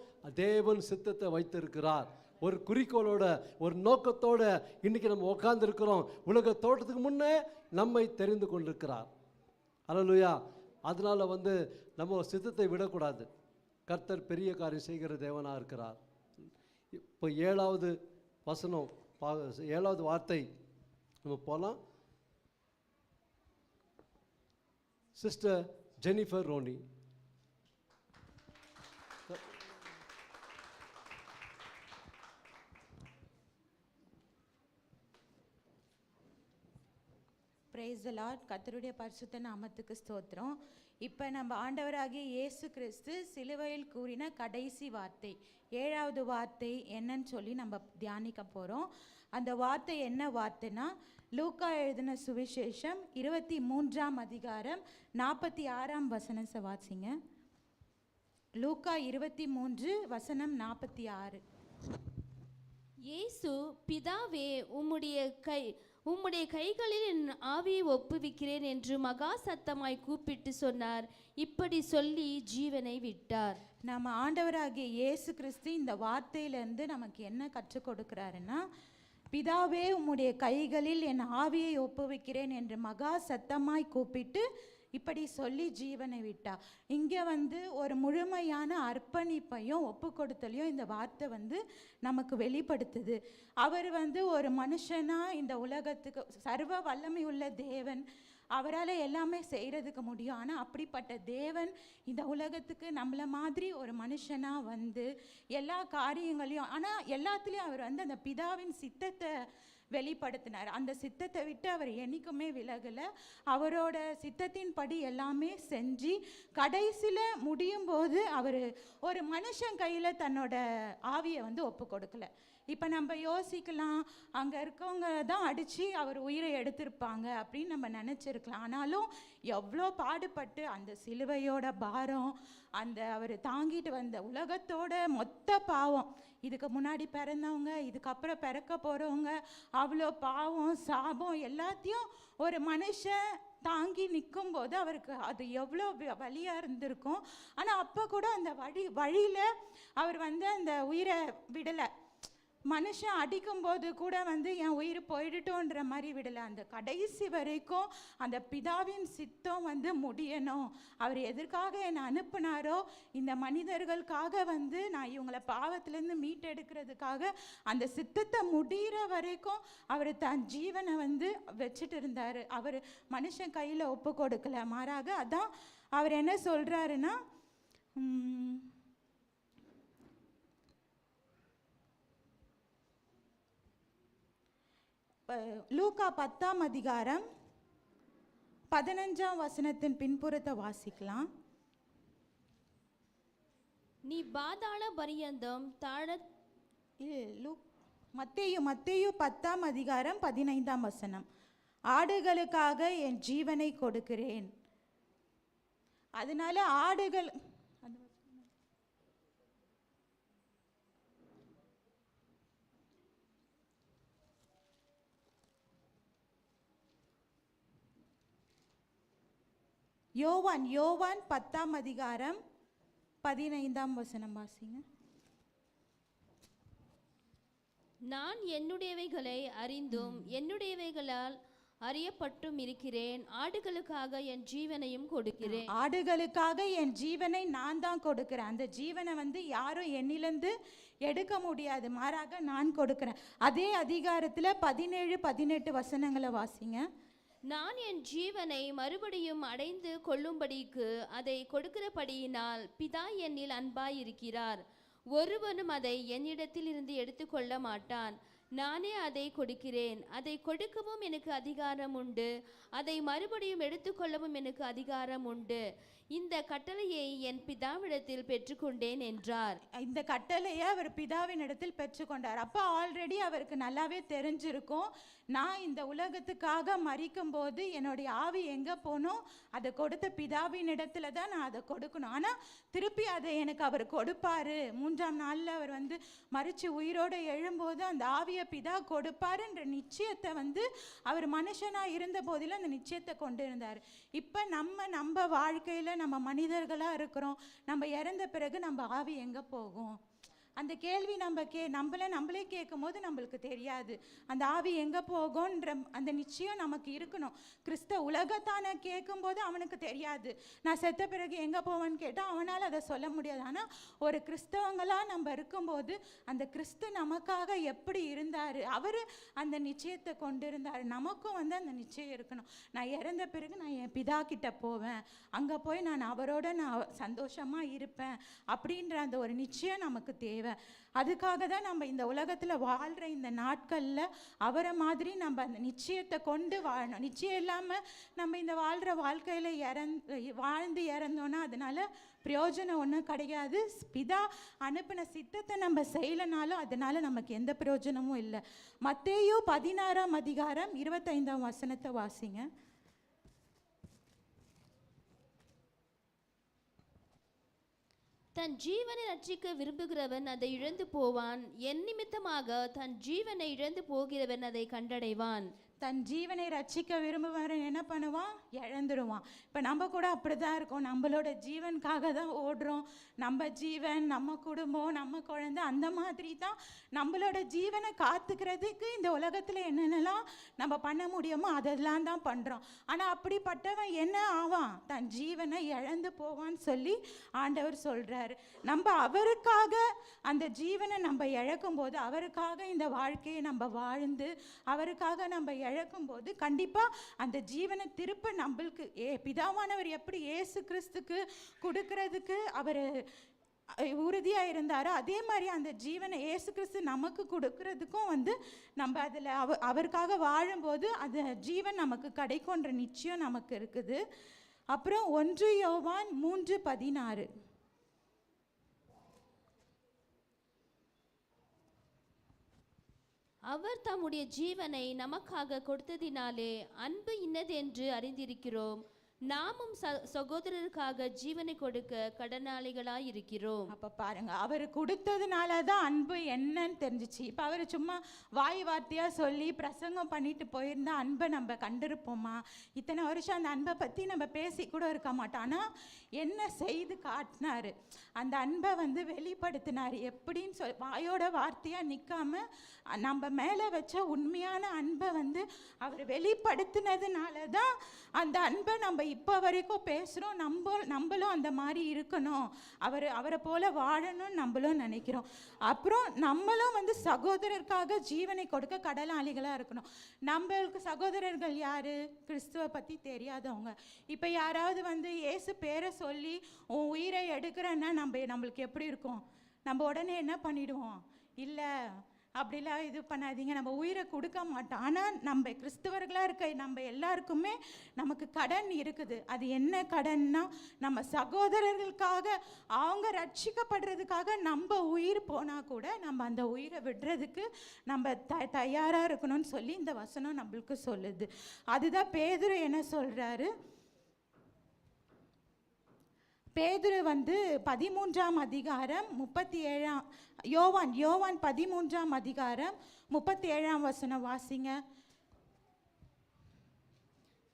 தேவன் சித்தத்தை வைத்திருக்கிறார். ஒரு குறிக்கோளோட, ஒரு நோக்கத்தோட இன்றைக்கி நம்ம உட்கார்ந்துருக்கிறோம். உலக தோட்டத்துக்கு முன்னே நம்மை தெரிந்து கொண்டிருக்கிறார். அல்லேலூயா. அதனால் நம்ம சித்தத்தை விடக்கூடாது. கர்த்தர் பெரிய காரியம் செய்கிற தேவனாக இருக்கிறார். இப்போ 7வது வசனம், 7வது வார்த்தை நம்ம போகலாம். Sister Jennifer Ronnie. Praise the Lord. கர்த்தருடைய பரிசுத்த நாமத்துக்கு ஸ்தோத்திரம். இப்போ நம்ம ஆண்டவராகிய இயேசு கிறிஸ்து சிலுவையில் கூறின கடைசி வார்த்தை, 7வது வார்த்தை என்னன்னு சொல்லி நம்ம தியானிக்க போகிறோம். அந்த வார்த்தை என்ன வார்த்தைனா, லூக்கா எழுதின சுவிசேஷம் 23ஆம் அதிகாரம் 46ஆம் வசனம் வாசிங்க. லூக்கா 23 வசனம் 46. இயேசு, பிதாவே, உம்முடைய கைகளில் என் ஆவியை ஒப்புவிக்கிறேன் என்று மகா சத்தமாய் கூப்பிட்டு சொன்னார். இப்படி சொல்லி ஜீவனை விட்டார். நம்ம ஆண்டவராகிய இயேசு கிறிஸ்து இந்த வார்த்தையிலேருந்து நமக்கு என்ன கற்றுக் கொடுக்குறாருன்னா, பிதாவே உம்முடைய கைகளில் என் ஆவியை ஒப்புவிக்கிறேன் என்று மகா சத்தமாய் கூப்பிட்டு இப்படி சொல்லி ஜீவனை விட்டா. இங்கே ஒரு முழுமையான அர்ப்பணிப்பையும் ஒப்பு கொடுத்தலையும் இந்த வார்த்தை நமக்கு வெளிப்படுத்துது. அவர் ஒரு மனுஷனாக இந்த உலகத்துக்கு சர்வ வல்லமை உள்ள தேவன், அவரால் எல்லாமே செய்கிறதுக்கு முடியும். ஆனால் அப்படிப்பட்ட தேவன் இந்த உலகத்துக்கு நம்மளை மாதிரி ஒரு மனுஷனாக எல்லா காரியங்களையும், ஆனால் எல்லாத்துலேயும் அவர் அந்த பிதாவின் சித்தத்தை வெளிப்படுத்தினார். அந்த சித்தத்தை விட்டு அவர் என்னைக்குமே விலகலை. அவரோட சித்தத்தின் படி எல்லாமே செஞ்சு கடைசியில் முடியும் போது அவர் ஒரு மனுஷன் கையில் தன்னோட ஆவியை ஒப்பு கொடுக்கல. இப்போ நம்ம யோசிக்கலாம், அங்கே இருக்கவங்க தான் அடித்து அவர் உயிரை எடுத்திருப்பாங்க அப்படின்னு நம்ம நினச்சிருக்கலாம். ஆனாலும் எவ்வளோ பாடுபட்டு அந்த சிலுவையோட பாரம், அந்த அவர் தாங்கிட்டு வந்த உலகத்தோட மொத்த பாவம், இதுக்கு முன்னாடி பிறந்தவங்க, இதுக்கப்புறம் பிறக்க போகிறவங்க, அவ்வளோ பாவம் சாபம் எல்லாத்தையும் ஒரு மனுஷன் தாங்கி நிற்கும்போது அவருக்கு அது எவ்வளோ வலியாக இருந்திருக்கும். ஆனால் அப்போ கூட அந்த வழியில் அவர் அந்த உயிரை விடலை. மனுஷன் அடிக்கும்போது கூட என் உயிர் போயிடுட்டோன்ற மாதிரி விடலை. அந்த கடைசி வரைக்கும் அந்த பிதாவின் சித்தம் முடியணும். அவர் எதற்காக என்னை அனுப்புனாரோ, இந்த மனிதர்களுக்காக நான் இவங்களை பாவத்திலேருந்து மீட்டெடுக்கிறதுக்காக அந்த சித்தத்தை முடிகிற வரைக்கும் அவர் தன் ஜீவனை வச்சுட்டு இருந்தார். அவர் மனுஷன் கையில் ஒப்பு கொடுக்கல. மாறாக அதான் அவர் என்ன சொல்கிறாருன்னா, லூக்கா 10ஆம் அதிகாரம் 15ஆம் வசனத்தின் பின்புறத்தை வாசிக்கலாம். நீ பாதாள பரியந்தம் மத்தேயு 10ஆம் அதிகாரம் 15ஆம் வசனம், ஆடுகளுக்காக என் ஜீவனை கொடுக்கிறேன். அதனால ஆடுகள், யோவான் 10ஆம் அதிகாரம் 15ஆம் வசனம் வாசிங்க. நான் என்னுடையவைகளை அறிந்தும் என்னுடையவைகளால் அறியப்பட்டும் இருக்கிறேன். ஆடுகளுக்காக என் ஜீவனையும் கொடுக்கிறேன். ஆடுகளுக்காக என் ஜீவனை நான் தான் கொடுக்கிறேன். அந்த ஜீவனை யாரும் என்னிலிருந்து எடுக்க முடியாது, மாறாக நான் கொடுக்கிறேன். அதே அதிகாரத்தில் 17-18 வசனங்களை வாசிங்க. நான் என் ஜீவனை மறுபடியும் அடைந்து கொள்ளும்படிக்கு அதை கொடுக்கிறபடியினால் பிதா என்னில் அன்பாயிருக்கிறார். ஒருவனும் அதை என்னிடத்தில் இருந்து எடுத்துக்கொள்ள மாட்டான். நானே அதை கொடுக்கிறேன். அதை கொடுக்கவும் எனக்கு அதிகாரம் உண்டு, அதை மறுபடியும் எடுத்துக்கொள்ளவும் எனக்கு அதிகாரம் உண்டு. இந்த கட்டளையை என் பிதாவிடத்தில் பெற்றுக்கொண்டேன் என்றார். இந்த கட்டளையை அவர் பிதாவின் இடத்தில் பெற்றுக்கொண்டார். அப்போ ஆல்ரெடி அவருக்கு நல்லாவே தெரிஞ்சிருக்கும், நான் இந்த உலகத்துக்காக மரிக்கும் போது என்னுடைய ஆவி எங்கே போனோம், அதை கொடுத்த பிதாவின் இடத்துல தான் நான் அதை கொடுக்கணும். ஆனால் திருப்பி அதை எனக்கு அவர் கொடுப்பாரு. 3ஆம் நாளில் அவர் வந்து மரித்து உயிரோடு எழும்போது அந்த ஆவியை பிதா கொடுப்பாருன்ற நிச்சயத்தை வந்து அவர் மனுஷனாக இருந்த போதிலும் அந்த நிச்சயத்தை கொண்டு இருந்தார். இப்போ நம்ம வாழ்க்கையில் நம்ம மனிதர்களாக இருக்கிறோம். நம்ம இறந்த பிறகு நம்ம ஆவி எங்கே போகும்? அந்த கேள்வி நம்மளே கேட்கும் போது நம்மளுக்கு தெரியாது அந்த ஆவி எங்கே போகும்ன்ற அந்த நிச்சயம் நமக்கு இருக்கணும். உலகத்தான கேட்கும்போது அவனுக்கு தெரியாது, நான் செத்த பிறகு எங்கே போவேன்னு கேட்டால் அவனால் அதை சொல்ல முடியாது. ஆனால் ஒரு கிறிஸ்தவங்களாக நம்ம இருக்கும்போது அந்த கிறிஸ்து நமக்காக எப்படி இருந்தார், அவர் அந்த நிச்சயத்தை கொண்டு இருந்தார். நமக்கும் வந்து அந்த நிச்சயம் இருக்கணும். நான் இறந்த பிறகு நான் என் பிதா கிட்ட போவேன், அங்கே போய் நான் அவரோட நான் சந்தோஷமாக இருப்பேன் அப்படின்ற அந்த ஒரு நிச்சயம் நமக்கு தேவை. அதுக்காக தான் நம்ம இந்த உலகத்தில் வாழ்கிற இந்த நாட்களில் அவரை மாதிரி நம்ம அந்த நிச்சயத்தை கொண்டு வாழணும். நிச்சயம் இல்லாமல் நம்ம இந்த வாழ்கிற வாழ்க்கையில் வாழ்ந்து இறந்தோன்னா அதனால பிரயோஜனம் ஒன்றும் கிடையாது. பிதா அனுப்பின சித்தத்தை நம்ம செய்யலைனாலும் அதனால நமக்கு எந்த பிரயோஜனமும் இல்லை. மத்தேயு 16ஆம் அதிகாரம் 25ஆம் வசனத்தை வாசிங்க. தன் ஜீவனை ரட்சிக்க விரும்புகிறவன் அதை இழந்து போவான், என் நிமித்தமாக தன் ஜீவனை இழந்து போகிறவன் அதை கண்டடைவான். தன் ஜீவனை ரட்சிக்க விரும்புவாரன் என்ன பண்ணுவான்? இழந்துடுவான். இப்போ நம்ம கூட அப்படி தான் இருக்கோம். நம்மளோட ஜீவனுக்காக தான் ஓடுறோம். நம்ம ஜீவன், நம்ம குடும்பம், நம்ம குழந்தை, அந்த மாதிரி தான் நம்மளோட ஜீவனை காத்துக்கிறதுக்கு இந்த உலகத்தில் என்னென்னலாம் நம்ம பண்ண முடியுமோ அதெல்லாம் தான் பண்ணுறோம். ஆனால் அப்படிப்பட்டவன் என்ன ஆவான்? தன் ஜீவனை இழந்து போவான்னு சொல்லி ஆண்டவர் சொல்கிறாரு. நம்ம அவருக்காக அந்த ஜீவனை நம்ம இழக்கும் போது, அவருக்காக இந்த வாழ்க்கையை நம்ம வாழ்ந்து அவருக்காக நம்ம இழக்கும்போது கண்டிப்பாக அந்த ஜீவனை திருப்ப நம்மளுக்கு பிதாவானவர் எப்படி இயேசு கிறிஸ்துக்கு கொடுக்கறதுக்கு அவர் உறுதியாக இருந்தாரோ அதே மாதிரி அந்த ஜீவனை இயேசு கிறிஸ்து நமக்கு கொடுக்கறதுக்கும் வந்து நம்ம அதில் அவருக்காக வாழும்போது அந்த ஜீவன் நமக்கு கிடைக்கும்ன்ற நிச்சயம் நமக்கு இருக்குது. அப்புறம் 1 யோவான் 3:16. அவர் தம்முடைய ஜீவனை நமக்காக கொடுத்ததினாலே அன்பு இன்னதென்று அறிந்திருக்கிறோம். நாமும் சகோதரருக்காக ஜீவனை கொடுக்க கடனாளிகளாய் இருக்கிறோம். அப்போ பாருங்க, அவர் கொடுத்ததுனால தான் அன்பு என்னன்னு தெரிஞ்சிச்சு. இப்போ அவர் சும்மா வாய் வார்த்தையாக சொல்லி பிரசங்கம் பண்ணிட்டு போயிருந்தா அன்பை நம்ம கண்டிருப்போமா? இத்தனை வருஷம் அந்த அன்பை பற்றி நம்ம பேசி கூட இருக்க மாட்டோம். ஆனால் என்ன செய்து காட்டினாரு, அந்த அன்பை வந்து வெளிப்படுத்தினார். எப்படின்னு வாயோட வார்த்தையாக நிற்காம நம்ம மேலே வச்ச உண்மையான அன்பை வந்து அவர் வெளிப்படுத்தினதுனால தான் அந்த அன்பை நம்ம இப்போ வரைக்கும் பேசுகிறோம். நம்மளும் அந்த மாதிரி இருக்கணும், அவரை போல வாழணும்னு நம்மளும் நினைக்கிறோம். அப்புறம் நம்மளும் வந்து சகோதரருக்காக ஜீவனை கொடுக்க கடனாளிகளாக இருக்கணும். நம்மளுக்கு சகோதரர்கள் யார்? கிறிஸ்துவை பற்றி தெரியாதவங்க. இப்போ யாராவது வந்து இயேசு பேரை சொல்லி உன் உயிரை எடுக்கிறன்னா நம்மளுக்கு எப்படி இருக்கும்? நம்ம உடனே என்ன பண்ணிடுவோம்? இல்லை அப்படிலாம் இது பண்ணாதீங்க, நம்ம உயிரை கொடுக்க மாட்டோம். ஆனால் நம்ம கிறிஸ்தவர்களாக இருக்க நம்ம எல்லாருக்குமே நமக்கு கடன் இருக்குது. அது என்ன கடன்னா, நம்ம சகோதரர்களுக்காக அவங்க ரட்சிக்கப்படுறதுக்காக நம்ம உயிர் போனால் கூட நம்ம அந்த உயிரை விடுறதுக்கு நம்ம தயாராக இருக்கணும்னு சொல்லி இந்த வசனம் நம்மளுக்கு சொல்லுது. அதுதான் பேதுரு என்ன சொல்கிறாரு. பேதுரு வந்து 13ஆம் அதிகாரம் 37ஆம் யோவான் 13ஆம் அதிகாரம் 37ஆம் வசனம் வாசிங்க.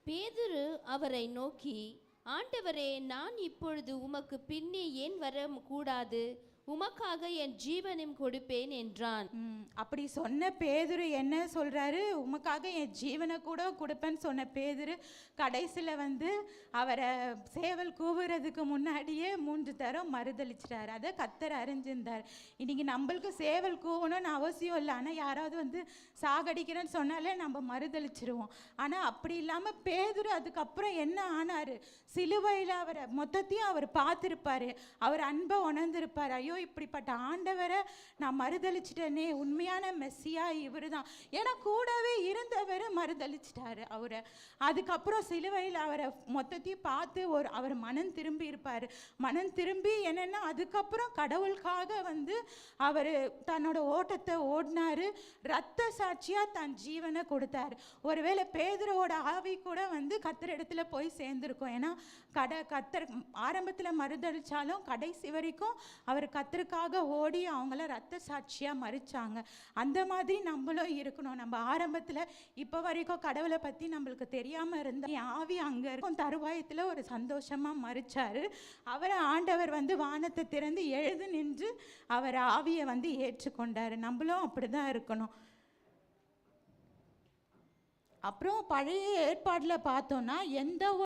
பேதுரு அவரை நோக்கி, ஆண்டவரே, நான் இப்பொழுது உமக்கு பின்னே ஏன் வர கூடாது? உமக்காக என் ஜீவனையும் கொடுப்பேன் என்றான். அப்படி சொன்ன பேதுரு என்ன சொல்றாரு? உமக்காக என் ஜீவனை கூட கொடுப்பேன்னு சொன்ன பேதுரு கடைசியில் வந்து அவரை சேவல் கூவுறதுக்கு முன்னாடியே 3 தரம் மறுதளிச்சிட்டார். அதை கர்த்தர் அறிஞ்சிருந்தார். இன்னைக்கு நம்மளுக்கு சேவல் கூவணும்னு அவசியம் இல்லை. ஆனால் யாராவது வந்து சாகடிக்கிறேன்னு சொன்னாலே நம்ம மறுதளிச்சிருவோம். ஆனால் அப்படி இல்லாமல் பேதுரு அதுக்கப்புறம் என்ன ஆனார்? சிலுவையில் அவரை மொத்தத்தையும் அவர் பார்த்துருப்பாரு. அவர் அன்பை உணர்ந்திருப்பார். ஐயோ, இப்படிப்பட்ட ஆண்டவரை நான் மறுதளிச்சிட்டேனே, உண்மையான மெஸ்ஸியா இவர் தான். ஏன்னா கூடவே இருந்தவர் மறுதளிச்சிட்டாரு அவரை. அதுக்கப்புறம் சிலுவையில் அவரை மொத்தத்தையும் பார்த்து அவர் மனம் திரும்பி இருப்பார். மனம் திரும்பி என்னென்னா அதுக்கப்புறம் கடவுளுக்காக வந்து அவர் தன்னோட ஓட்டத்தை ஓடினார். இரத்த சாட்சியாக தன் ஜீவனை கொடுத்தாரு. ஒருவேளை பேதுருவோட ஆவி கூட வந்து கர்த்தர் இடத்துல போய் சேர்ந்துருக்கும். ஏன்னா கர்த்தர் ஆரம்பத்தில் மறுதளிச்சாலும் கடைசி வரைக்கும் அவர் கர்த்தருக்காக ஓடி அவங்கள இரத்த சாட்சியாக மறிச்சாங்க. அந்த மாதிரி நம்மளும் இருக்கணும். நம்ம ஆரம்பத்தில் இப்போ வரைக்கும் கடவுளை பற்றி நம்மளுக்கு தெரியாமல் இருந்தால் என் ஆவி அங்கே இருக்கும் தருவாயத்தில் ஒரு சந்தோஷமாக மறிச்சார். அவரை ஆண்டவர் வந்து வானத்தை திறந்து எழுது நின்று அவர் ஆவியை வந்து ஏற்றுக்கொண்டார். நம்மளும் அப்படி தான் இருக்கணும். அப்புறம் பழைய ஏற்பாடில் பார்த்தோன்னா எந்த